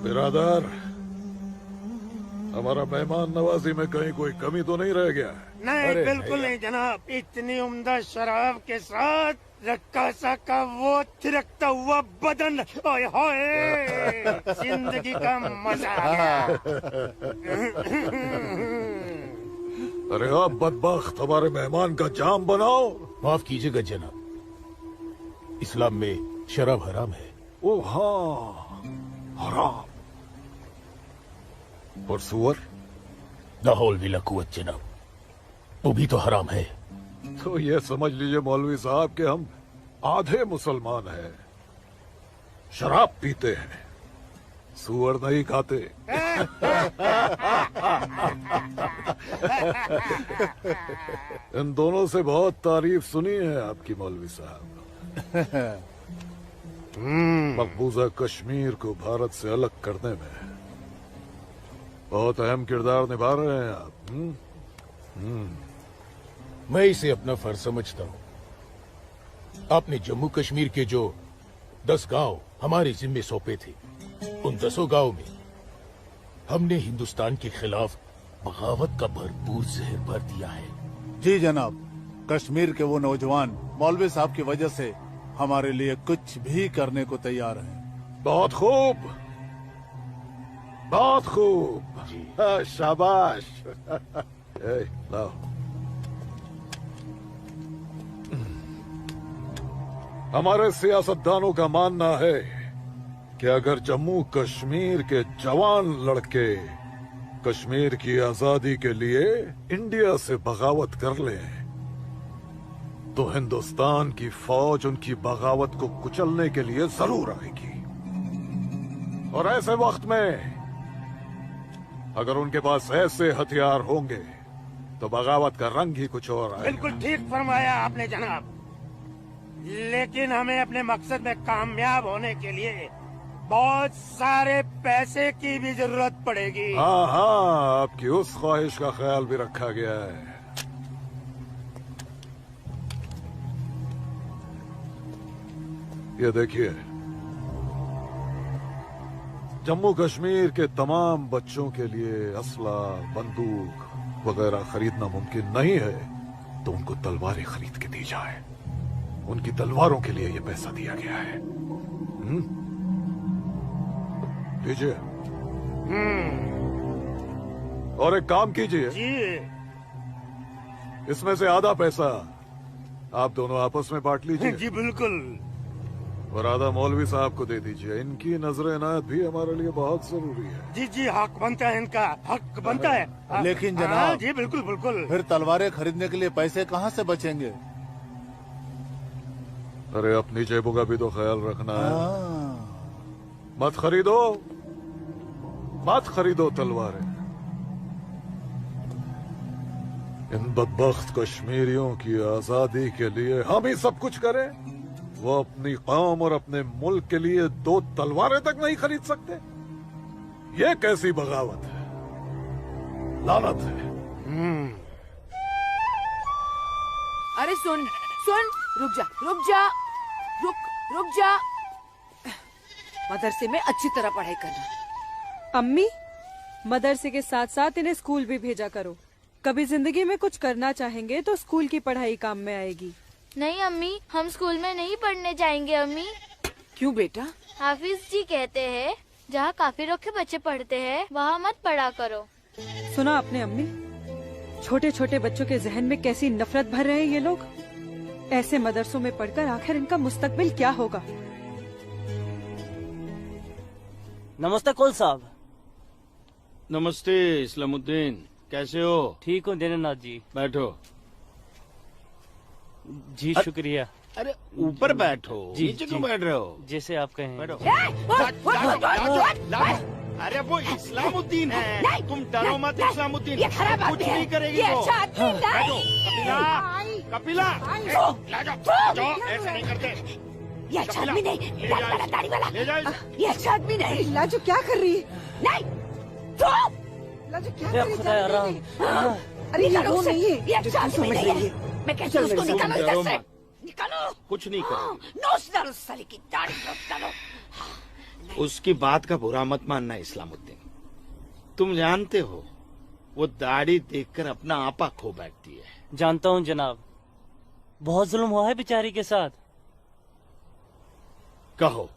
बिरादर, हमारा मेहमान नवाजी में कहीं कोई कमी तो नहीं रह गया है? नहीं, बिल्कुल नहीं जनाब। इतनी उम्दा शराब के साथ रक्कासा का वो थिरकता हुआ बदन, ओए होए, जिंदगी का मजा आ गया। अरे आप बदबख्त, हमारे मेहमान का जाम बनाओ। माफ कीजिएगा जनाब, इस्लाम में शराब हराम है। ओ हाँ, हराम। और सुअर? लाहौल विला कुवत जनाब, वो भी तो हराम है। तो ये समझ लीजिए मौलवी साहब कि हम आधे मुसलमान हैं, शराब पीते हैं, सुअर नहीं खाते। इन दोनों से बहुत तारीफ सुनी है आपकी मौलवी साहब। मकबूजा कश्मीर को भारत से अलग करने में बहुत अहम किरदार निभा रहे हैं आप। मैं इसे अपना फर्ज समझता हूँ। आपने जम्मू कश्मीर के जो 10 गांव हमारे जिम्मे सौंपे थे, उन 10 गांव में हमने हिंदुस्तान के खिलाफ बगावत का भरपूर जहर भर दिया है। जी जनाब, कश्मीर के वो नौजवान मौलवी साहब की वजह से हमारे लिए कुछ भी करने को तैयार हैं। बहुत खूब, बहुत खूब। शाबाश। लाओ। हमारे सियासतदानों का मानना है कि अगर जम्मू कश्मीर के जवान लड़के कश्मीर की आजादी के लिए इंडिया से बगावत कर लें तो हिंदुस्तान की फौज उनकी बगावत को कुचलने के लिए जरूर आएगी। और ऐसे वक्त में अगर उनके पास ऐसे हथियार होंगे तो बगावत का रंग ही कुछ और आएगा। बिल्कुल ठीक फरमाया आपने जनाब, लेकिन हमें अपने मकसद में कामयाब होने के लिए बहुत सारे पैसे की भी जरूरत पड़ेगी। हाँ हाँ, आपकी उस ख्वाहिश का ख्याल भी रखा गया है। ये देखिए, जम्मू कश्मीर के तमाम बच्चों के लिए असला, बंदूक वगैरह खरीदना मुमकिन नहीं है, तो उनको तलवारें खरीद के दी जाए। उनकी तलवारों के लिए ये पैसा दिया गया है। लीजिए। और एक काम कीजिए, इसमें से आधा पैसा आप दोनों आपस में बांट लीजिए। जी बिल्कुल। और आधा मौलवी साहब को दे दीजिए। इनकी नजर इनायत भी हमारे लिए बहुत जरूरी है। जी जी, हक बनता है, इनका हक बनता है। लेकिन जनाब, जी बिल्कुल बिल्कुल। फिर तलवारें खरीदने के लिए पैसे कहाँ से बचेंगे? अरे अपनी जेबों का भी तो ख्याल रखना है। मत खरीदो, मत खरीदो तलवारें। इन बदबख्त कश्मीरियों की आजादी के लिए हम ही सब कुछ करें, वो अपनी कौम और अपने मुल्क के लिए 2 तलवारें तक नहीं खरीद सकते। ये कैसी बगावत है? लानत है। अरे सुन सुन, रुक जा रुक जा, रुक जा। मदरसे में अच्छी तरह पढ़ाई करना। अम्मी, मदरसे के साथ साथ इन्हें स्कूल भी भेजा करो। कभी जिंदगी में कुछ करना चाहेंगे तो स्कूल की पढ़ाई काम में आएगी। नहीं अम्मी, हम स्कूल में नहीं पढ़ने जाएंगे अम्मी। क्यों बेटा? हाफिज जी कहते हैं जहाँ काफिरों के बच्चे पढ़ते हैं वहाँ मत पढ़ा करो। सुना आपने अम्मी? छोटे छोटे बच्चों के जहन में कैसी नफरत भर रहे हैं ये लोग। ऐसे मदरसों में पढ़कर आखिर इनका मुस्तकबिल क्या होगा? नमस्ते कौल साहब। नमस्ते इस्लामुद्दीन, कैसे हो? ठीक हूँ दीनानाथ जी। बैठो। जी शुक्रिया। अरे ऊपर बैठो, जी, नीचे क्यों जी। बैठ रहे हो? जैसे आप कहें। बैठो। अरे वो इस्लामुद्दीन है, तुम डरो मत इस्लामुद्दीन, कुछ नहीं करेगी वो। बैठो। कपिला, ऐसे नहीं करते। ये अच्छा आदमी नहीं, दाढ़ी वाला। ले जाओ। ये अच्छा आदमी नहीं। लाजो क्या कर रही है? नहीं, तो लाजो क्या कर रही है? अरे ये वो नहीं है, ये अच्छा आदमी नहीं है। मैं कहती हूँ उसको निकालो इधर से, निकालो। कुछ नहीं करो। नोच डालो साले की दाढ़ी, नोच डालो। उसकी बात का बुरा मत मानना इस्लामुद्दीन। तुम जानते हो वो दाढ़ी देखकर अपना आपा खो बैठती है। जानता हूँ जनाब, बहुत जुल्म हुआ है बेचारी के साथ। कहो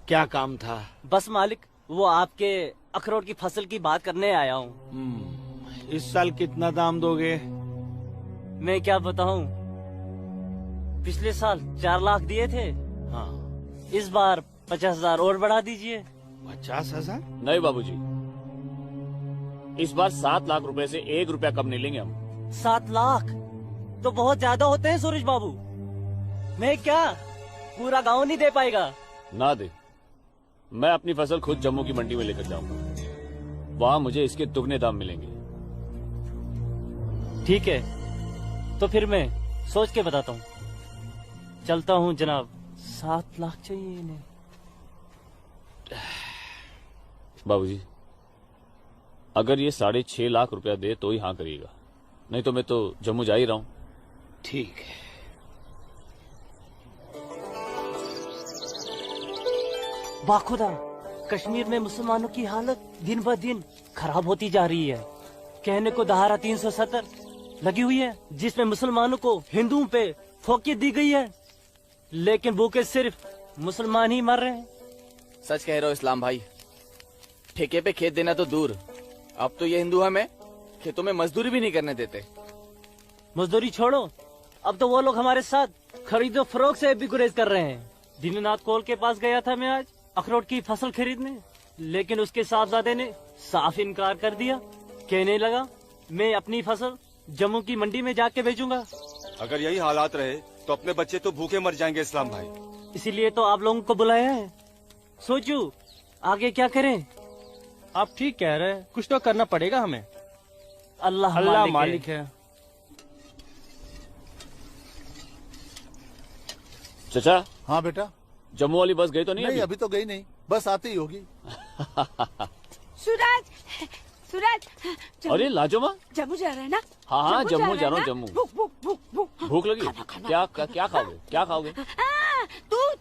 क्या काम था? बस मालिक, वो आपके अखरोट की फसल की बात करने आया हूँ। इस साल कितना दाम दोगे? मैं क्या बताऊं, पिछले साल 4 लाख दिए थे। हाँ, इस बार 50,000 और बढ़ा दीजिए। 50,000? नहीं बाबूजी, इस बार 7 लाख रुपए से 1 रुपया कम नहीं लेंगे हम। 7 लाख तो बहुत ज्यादा होते हैं सूरज बाबू। मैं क्या पूरा गांव नहीं दे पाएगा? ना दे, मैं अपनी फसल खुद जम्मू की मंडी में लेकर जाऊंगा, वहाँ मुझे इसके दुगने दाम मिलेंगे। ठीक है, तो फिर मैं सोच के बताता हूँ। चलता हूँ जनाब। 7 लाख चाहिए इन्हें। बाबूजी, अगर ये 6.5 लाख रुपया दे तो ही हाँ करिएगा, नहीं तो मैं तो जम्मू जा ही रहा हूँ। ठीक है। बाखुदा, कश्मीर में मुसलमानों की हालत दिन ब दिन खराब होती जा रही है। कहने को धारा 370 लगी हुई है, जिसमें मुसलमानों को हिंदुओं पे फोकियत दी गई है, लेकिन भूखे सिर्फ मुसलमान ही मर रहे हैं। सच कह रहे हो इस्लाम भाई, ठेके पे खेत देना तो दूर, अब तो ये हिंदू हमें खेतों में मजदूरी भी नहीं करने देते। मजदूरी छोड़ो, अब तो वो लोग हमारे साथ खरीदो फरोख्त से भी गुरेज कर रहे हैं। दीननाथ कोल के पास गया था मैं आज अखरोट की फसल खरीदने, लेकिन उसके साहबजादे ने साफ इनकार कर दिया। कहने लगा मैं अपनी फसल जम्मू की मंडी में जाके बेचूंगा। अगर यही हालात रहे तो अपने बच्चे तो भूखे मर जाएंगे इस्लाम भाई। इसीलिए तो आप लोगों को बुलाया है। सोचू आगे क्या करें। आप ठीक कह रहे हैं, कुछ तो करना पड़ेगा हमें। अल्लाह मालिक है। चचा। हाँ बेटा। जम्मू वाली बस गई तो नहीं? अभी तो गई नहीं, बस आती ही होगी। सूरज, सूरज। अरे लाजोमा, जम्मू जा रहे हैं ना? हाँ जम्मू जा रहा हूँ। जम्मू भूख भूख भूख भूख भूख लगी? क्या खाओगे? क्या खाओगे?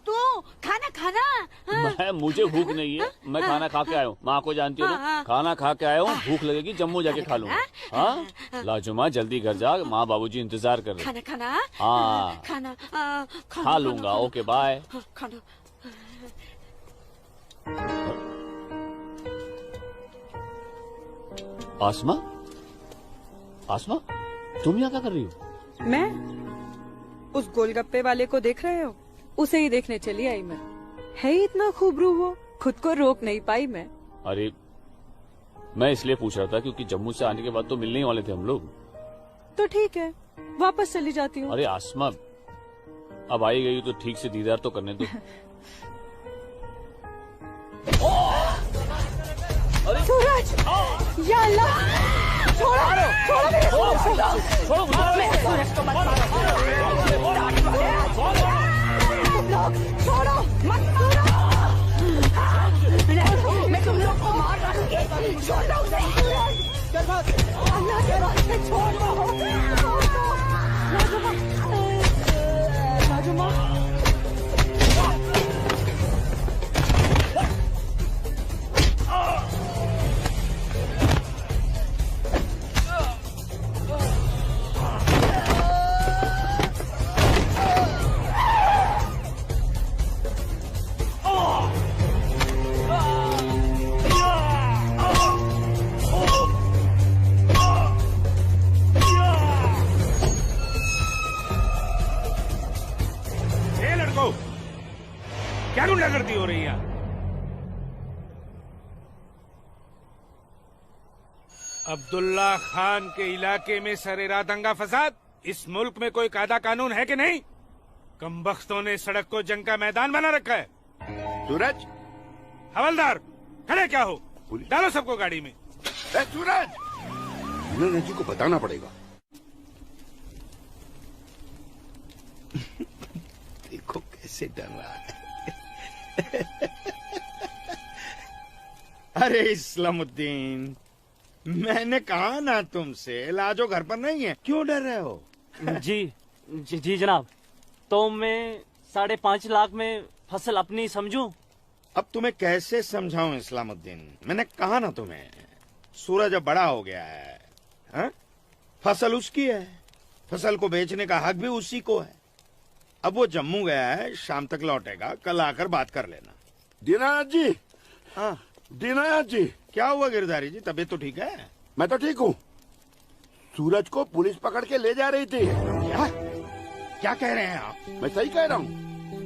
तू खाना खाना। मैं मुझे भूख नहीं है, मैं खाना खा के आया हूँ। माँ को जानती हो ना, खाना खा के आया हूँ। भूख लगेगी जम्मू जाके खा लूंगा। हाँ लाजुमा जल्दी घर जा, माँ बाबूजी इंतजार कर रहे। खाना खाना। हाँ खाना खा लूंगा। Okay bye. खाना। आसमा, आसमा तुम यहाँ क्या कर रही हो? मैं उस गोलगप्पे वाले को देख रहे हो? उसे ही देखने चली आई मैं। है ही इतना खूबरू वो, खुद को रोक नहीं पाई मैं। अरे मैं इसलिए पूछ रहा था क्योंकि जम्मू से आने के बाद तो मिलने ही वाले थे हम लोग। तो ठीक है, वापस चली जाती हूँ। अरे आसमा, अब आई गई तो ठीक से दीदार तो करने दो। सूरज, या अल्लाह, छोड़ो मेरे सूरज को, मैं सूरज को मत मारो, छोड़ो मत मारो, मैं तुम लोग को मार डालूंगी, छोड़ दो उसे। अल्लाह के वास्ते छोड़ दो। लाजुमा, लाजुमा। क्या गुंडागर्दी हो रही है? अब्दुल्ला खान के इलाके में सरेरा दंगा फसाद? इस मुल्क में कोई कायदा कानून है कि नहीं? कमबख्तों ने सड़क को जंग का मैदान बना रखा है। सूरज, हवलदार खड़े क्या हो? डालो सबको गाड़ी में। सूरज, उन्हें जी को बताना पड़ेगा। देखो कैसे डर रहा है। अरे इस्लामुद्दीन, मैंने कहा ना तुमसे, लाजो घर पर नहीं है, क्यों डर रहे हो? जी जनाब। तो मैं 5.5 लाख में फसल अपनी समझूं? अब तुम्हें कैसे समझाऊं इस्लामुद्दीन? मैंने कहा ना तुम्हें, सूरज अब बड़ा हो गया है, हा? फसल उसकी है, फसल को बेचने का हक भी उसी को है। अब वो जम्मू गया है, शाम तक लौटेगा, कल आकर बात कर लेना। दीनानाथ जी। हाँ दीनानाथ जी। क्या हुआ गिरधारी जी, तबीयत तो ठीक है? मैं तो ठीक हूँ। सूरज को पुलिस पकड़ के ले जा रही थी। क्या कह रहे हैं आप? मैं सही कह रहा हूँ।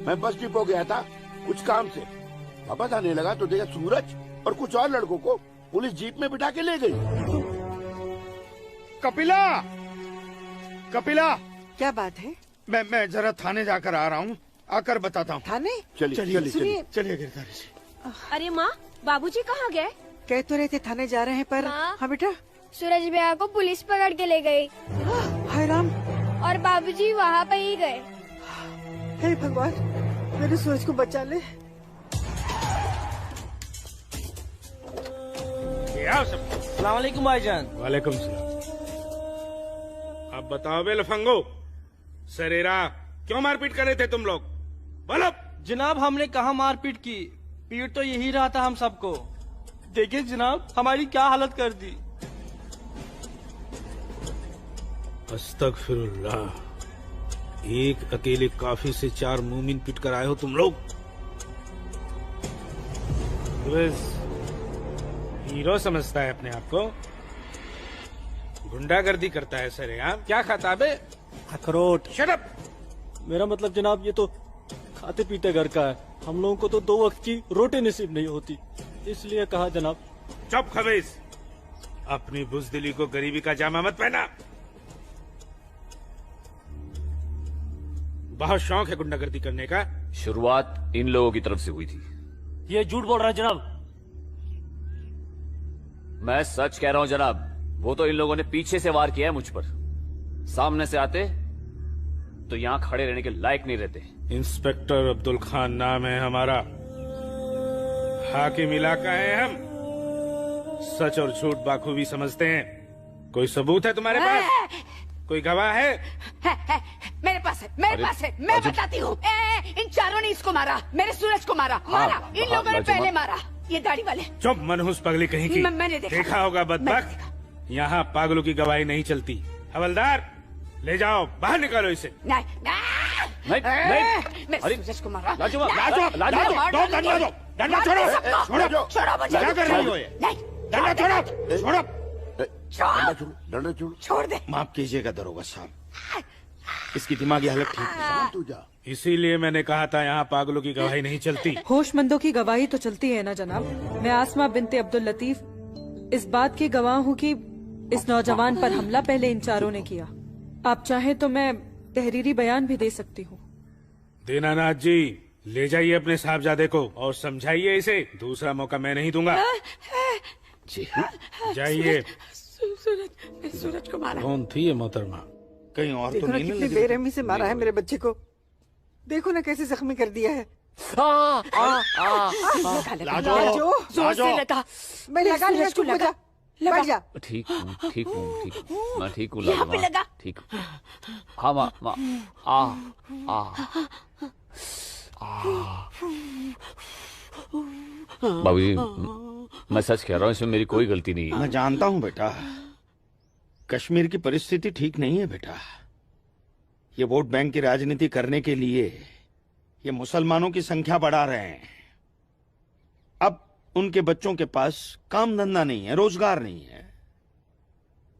मैं बस डिपो गया था कुछ काम से, वापस आने लगा तो देखा सूरज और कुछ और लड़कों को पुलिस जीप में बिठा के ले गई। कपिला, कपिला, क्या बात है? मैं जरा थाने जाकर आ रहा हूँ, आकर बताता हूँ। थाने? चलिए गिरधारी जी। अरे माँ, बाबूजी कहाँ गए? कह तो रहे थे थाने जा रहे हैं, पर हाँ बेटा, सूरज भैया को पुलिस पकड़ के ले गई। हाय राम। और बाबूजी वहाँ पे ही गए। हे भगवान, मेरे सूरज को बचा ले। अस्सलाम वालेकुम भाईजान। वालेकुम सलाम। अब बताओ बे लफंगो, सरेरा क्यों मारपीट कर रहे थे तुम लोग? बोलो। जनाब, हमने कहा मारपीट की, पीट तो यही रहा था हम सबको। देखिए जनाब, हमारी क्या हालत कर दी। अस्तगफिरुल्लाह, एक अकेले काफी से 4 मूमिन पिट कर आए हो तुम लोग। हीरो समझता है अपने आप को, गुंडागर्दी करता है सरेआम। क्या खाता बे? अखरोट। Shut up. मेरा मतलब जनाब, ये तो खाते पीते घर का है, हम लोगों को तो 2 वक्त की रोटी नसीब नहीं होती, इसलिए कहा जनाब। चुप खबीस, अपनी बुज़दिली को गरीबी का जामा मत पहना। बहुत शौक है गुंडागर्दी करने का। शुरुआत इन लोगों की तरफ से हुई थी। ये झूठ बोल रहा है जनाब। मैं सच कह रहा हूं जनाब, वो तो इन लोगों ने पीछे से वार किया है मुझ पर। सामने से आते तो यहां खड़े रहने के लायक नहीं रहते। इंस्पेक्टर अब्दुल खान नाम है हमारा, हाकिम इलाका है हम, सच और झूठ बाखूबी समझते हैं। कोई सबूत है तुम्हारे पास? कोई गवाह है? मेरे पास है, मेरे पास है, मैं बताती हूँ। इन चारों ने इसको मारा, मेरे सूरज को मारा। इन लोगों ने पहले मारा, ये दाढ़ी वाले। चुप मनहूस पगली कहीं की। मैंने देखा होगा बदबख्त, यहाँ पागलों की गवाही नहीं चलती। हवलदार, ले जाओ, बाहर निकालो इसे। नहीं, मेरे सूरज को मारा। डंडा दो, डंडा छोड़ो, क्या कर रही हो ये? डंडा छोड़ो, डंडा छोड़ो। छोड़ दे। माफ कीजिएगा दरोगा साहब, इसकी दिमागी हालत ठीक है। इसीलिए मैंने कहा था यहाँ पागलों की गवाही नहीं चलती। होशमंदों की गवाही तो चलती है ना जनाब। मैं आसमा बिनते अब्दुल लतीफ इस बात की गवाह हूँ कि इस नौजवान पर हमला पहले इन चारों ने किया। आप चाहें तो मैं तहरीरी बयान भी दे सकती हूँ। दीनानाथ जी, ले जाइए अपने साहबजादे को और समझाइए इसे, दूसरा मौका मैं नहीं दूंगा। जी जाइए। सूरज को मारा। कौन थी ये मोहतरमा? कहीं और देखो तो ना नहीं कितनी बेरहमी से मारा है मेरे बच्चे को। देखो ना कैसे जख्मी कर दिया है। जोर से लगा। मैं लगा लिया, चुप हो जा। बैठ जा। ठीक हूँ ठीक हूँ ठीक हूँ, मैं ठीक हूँ यहाँ पे लाडो लगा। माँ, ठीक हूँ। हाँ माँ माँ, बाबूजी मैं सच कह रहा हूँ, इसमें मेरी कोई गलती नहीं है। मैं जानता हूँ बेटा, कश्मीर की परिस्थिति ठीक नहीं है बेटा। ये वोट बैंक की राजनीति करने के लिए ये मुसलमानों की संख्या बढ़ा रहे हैं। अब उनके बच्चों के पास काम धंधा नहीं है, रोजगार नहीं है,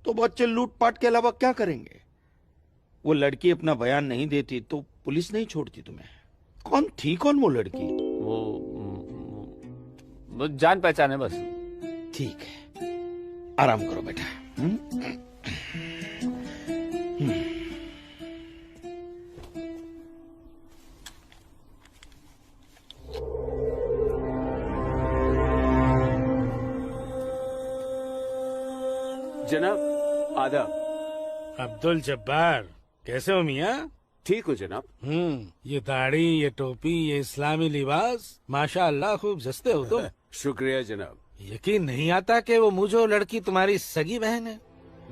तो बच्चे लूटपाट के अलावा क्या करेंगे? वो लड़की अपना बयान नहीं देती तो पुलिस नहीं छोड़ती तुम्हें। कौन थी कौन वो लड़की? वो जान पहचान है बस। ठीक है, आराम करो बेटा। जनाब आदाब। अब्दुल जब्बार, कैसे हो मियाँ? ठीक हो जनाब। ये दाढ़ी, ये टोपी, ये इस्लामी लिबास, माशाअल्लाह खूब जस्ते हो तुम। शुक्रिया जनाब। यकीन नहीं आता कि वो मुझो लड़की तुम्हारी सगी बहन है।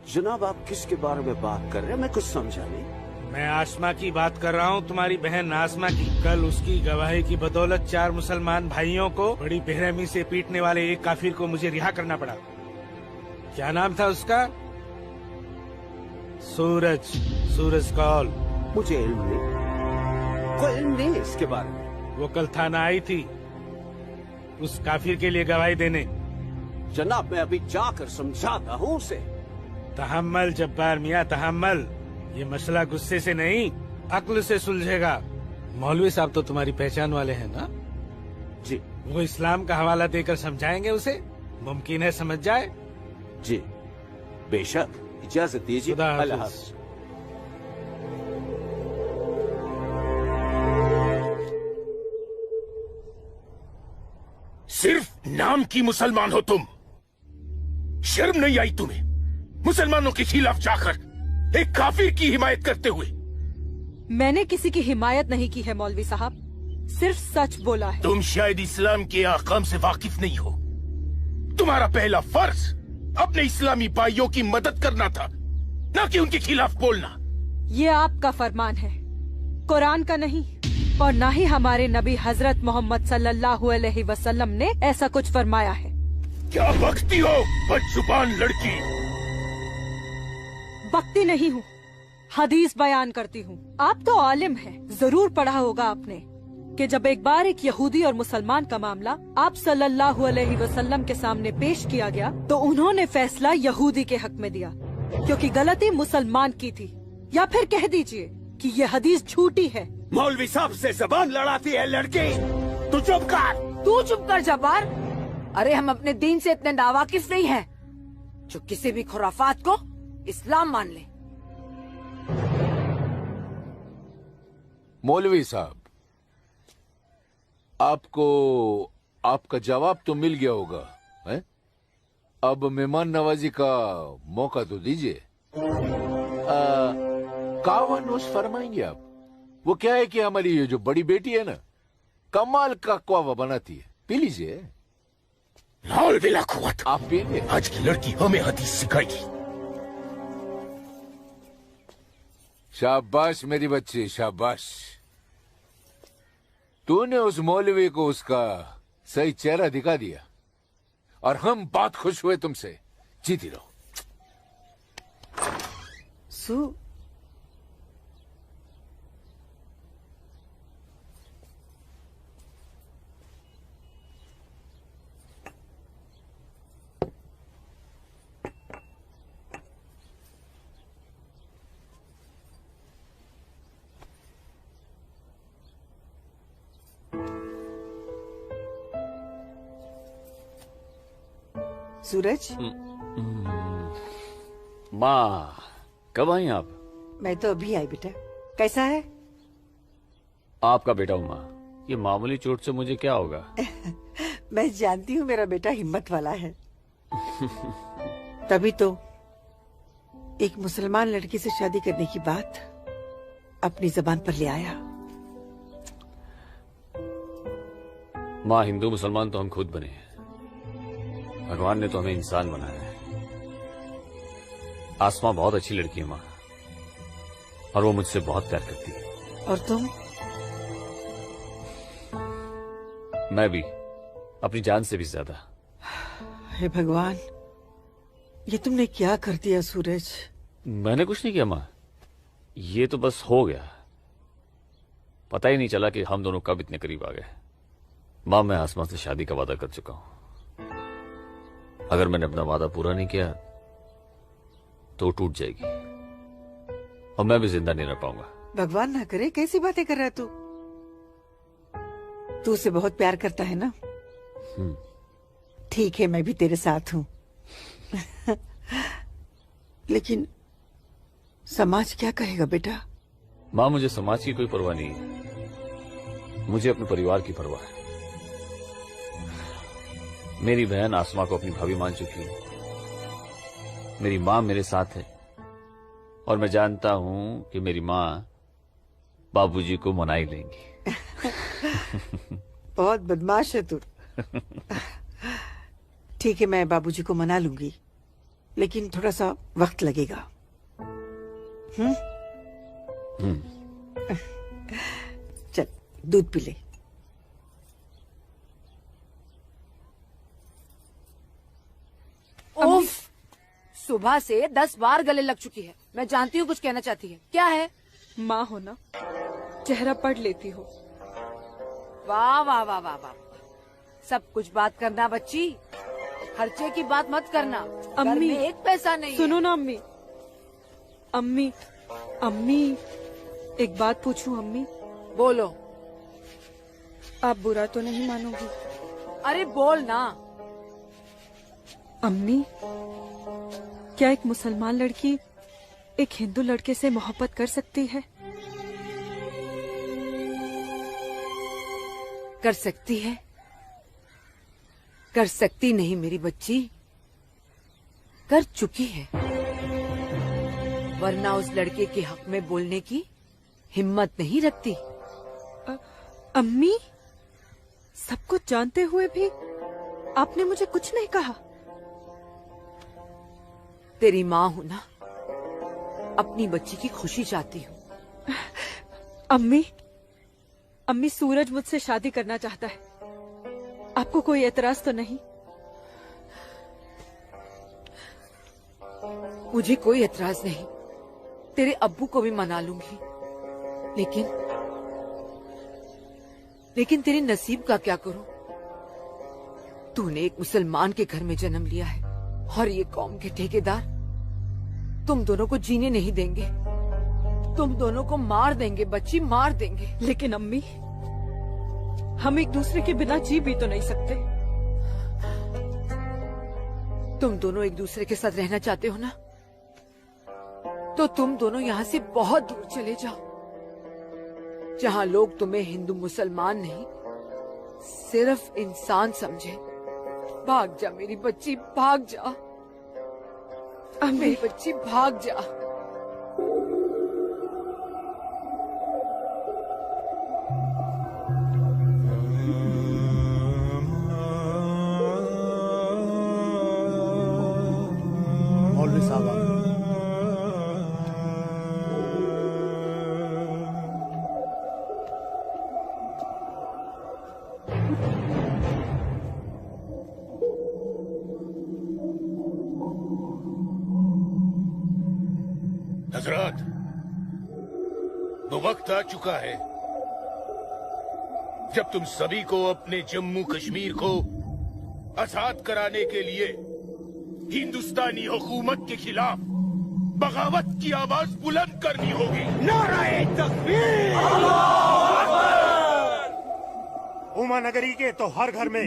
जनाब आप किसके बारे में बात कर रहे हैं? मैं कुछ समझा नहीं। मैं आसमा की बात कर रहा हूँ, तुम्हारी बहन आसमा की। कल उसकी गवाही की बदौलत 4 मुसलमान भाइयों को बड़ी बेरहमी से पीटने वाले एक काफिर को मुझे रिहा करना पड़ा। क्या नाम था उसका? सूरज कौल। मुझे इल्म नहीं, कोई इल्म नहीं है इसके बारे में। वो कल थाना आई थी उस काफिर के लिए गवाही देने। जनाब मैं अभी जाकर समझाता हूँ उसे। तहम्मल जब्बार मियाँ, तहम्मल। ये मसला गुस्से से नहीं, अक्ल से सुलझेगा। मौलवी साहब तो तुम्हारी पहचान वाले हैं ना? जी। वो इस्लाम का हवाला देकर समझाएंगे उसे, मुमकिन है समझ जाए। जी बेशक, इजाजत दीजिए। खुदा हाफिज। अल्लाह हाफिज। सिर्फ नाम की मुसलमान हो तुम, शर्म नहीं आई तुम्हें मुसलमानों के खिलाफ जाकर एक काफिर की हिमायत करते हुए? मैंने किसी की हिमायत नहीं की है मौलवी साहब, सिर्फ सच बोला है। तुम शायद इस्लाम के अहकाम से वाकिफ नहीं हो। तुम्हारा पहला फर्ज अपने इस्लामी भाइयों की मदद करना था, न कि उनके खिलाफ बोलना। ये आपका फरमान है, कुरान का नहीं, और न ही हमारे नबी हजरत मोहम्मद सल्लल्लाहु अलैहि वसल्लम ने ऐसा कुछ फरमाया है। क्या बकती हो बदजुबान लड़की? बकती नहीं हूँ, हदीस बयान करती हूँ। आप तो आलिम हैं, जरूर पढ़ा होगा आपने कि जब एक बार एक यहूदी और मुसलमान का मामला आप सल्लल्लाहु अलैहि वसल्लम के सामने पेश किया गया तो उन्होंने फैसला यहूदी के हक में दिया, क्योंकि गलती मुसलमान की थी। या फिर कह दीजिए कि ये हदीस झूठी है। मौलवी साहब से जबान लड़ाती है लड़की। तू चुप कर। तू चुप कर जब्बार। अरे हम अपने दीन से इतने नावाकिफ नहीं हैं जो किसी भी खुराफात को इस्लाम मान ले। मौलवी साहब, आपको आपका जवाब तो मिल गया होगा, है? अब मेहमान नवाजी का मौका तो दीजिए। कावानोश फरमाएंगे आप? वो क्या है कि हमारी ये जो बड़ी बेटी है ना, कमाल का क्वावा बनाती है, पी लीजिए। आप पिएंगे? आज की लड़की हमें हदीस सिखाएगी। शाबाश मेरी बच्ची, शाबाश। तूने उस मौलवी को उसका सही चेहरा दिखा दिया और हम बहुत खुश हुए तुमसे। जीती रहो। सूरज, माँ कब आई आप? मैं तो अभी आई बेटा। कैसा है? आपका बेटा हूँ माँ, ये मामूली चोट से मुझे क्या होगा? मैं जानती हूँ मेरा बेटा हिम्मत वाला है। तभी तो एक मुसलमान लड़की से शादी करने की बात अपनी जबान पर ले आया। माँ हिंदू मुसलमान तो हम खुद बने हैं, भगवान ने तो हमें इंसान बनाया है। आसमां बहुत अच्छी लड़की है माँ, और वो मुझसे बहुत प्यार करती है। और तुम? मैं भी, अपनी जान से भी ज्यादा। हे भगवान, ये तुमने क्या कर दिया सूरज? मैंने कुछ नहीं किया माँ, ये तो बस हो गया। पता ही नहीं चला कि हम दोनों कब इतने करीब आ गए। माँ, मैं आसमान से शादी का वादा कर चुका हूं। अगर मैंने अपना वादा पूरा नहीं किया तो टूट जाएगी और मैं भी जिंदा नहीं रह पाऊंगा। भगवान ना करे, कैसी बातें कर रहा है तू? तू उसे बहुत प्यार करता है ना? ठीक है, मैं भी तेरे साथ हूँ। लेकिन समाज क्या कहेगा बेटा? माँ, मुझे समाज की कोई परवाह नहीं है, मुझे अपने परिवार की परवाह है। मेरी बहन आसमा को अपनी भाभी मान चुकी है, मेरी माँ मेरे साथ है, और मैं जानता हूँ कि मेरी माँ बाबूजी को मना ही लेंगी। बहुत बदमाश है तू। ठीक है, मैं बाबूजी को मना लूंगी, लेकिन थोड़ा सा वक्त लगेगा। चल दूध पी ले। उफ, सुबह से 10 बार गले लग चुकी है। मैं जानती हूँ कुछ कहना चाहती है। क्या है? माँ हो ना, चेहरा पढ़ लेती हो। वाह वाह वाह वाह वाह, सब कुछ बात करना बच्ची, खर्चे की बात मत करना। घर में एक पैसा नहीं। सुनो ना अम्मी। अम्मी, अम्मी, एक बात पूछूं अम्मी? बोलो। आप बुरा तो नहीं मानोगी? अरे बोल ना। अम्मी, क्या एक मुसलमान लड़की एक हिंदू लड़के से मोहब्बत कर सकती है? कर सकती है? कर सकती नहीं मेरी बच्ची, कर चुकी है। वरना उस लड़के के हक में बोलने की हिम्मत नहीं रखती। अम्मी, सब कुछ जानते हुए भी आपने मुझे कुछ नहीं कहा। तेरी माँ हूं ना, अपनी बच्ची की खुशी चाहती हूँ। अम्मी, अम्मी, सूरज मुझसे शादी करना चाहता है, आपको कोई एतराज तो नहीं? मुझे कोई एतराज नहीं, तेरे अब्बू को भी मना लूंगी, लेकिन तेरे नसीब का क्या करूं? तूने एक मुसलमान के घर में जन्म लिया है, और ये कौम के ठेकेदार तुम दोनों को जीने नहीं देंगे। तुम दोनों को मार देंगे बच्ची, मार देंगे। लेकिन अम्मी, हम एक दूसरे के बिना जी भी तो नहीं सकते। तुम दोनों एक दूसरे के साथ रहना चाहते हो ना, तो तुम दोनों यहाँ से बहुत दूर चले जाओ, जहाँ लोग तुम्हें हिंदू मुसलमान नहीं, सिर्फ इंसान समझे। भाग जा मेरी बच्ची, भाग जा। मेरी बच्ची भाग जा। मौलवी साहब, हजरात, वो वक्त आ चुका है जब तुम सभी को अपने जम्मू कश्मीर को आजाद कराने के लिए हिंदुस्तानी हुकूमत के खिलाफ बगावत की आवाज बुलंद करनी होगी। नाराए तकबीर! उमा नगरी के तो हर घर में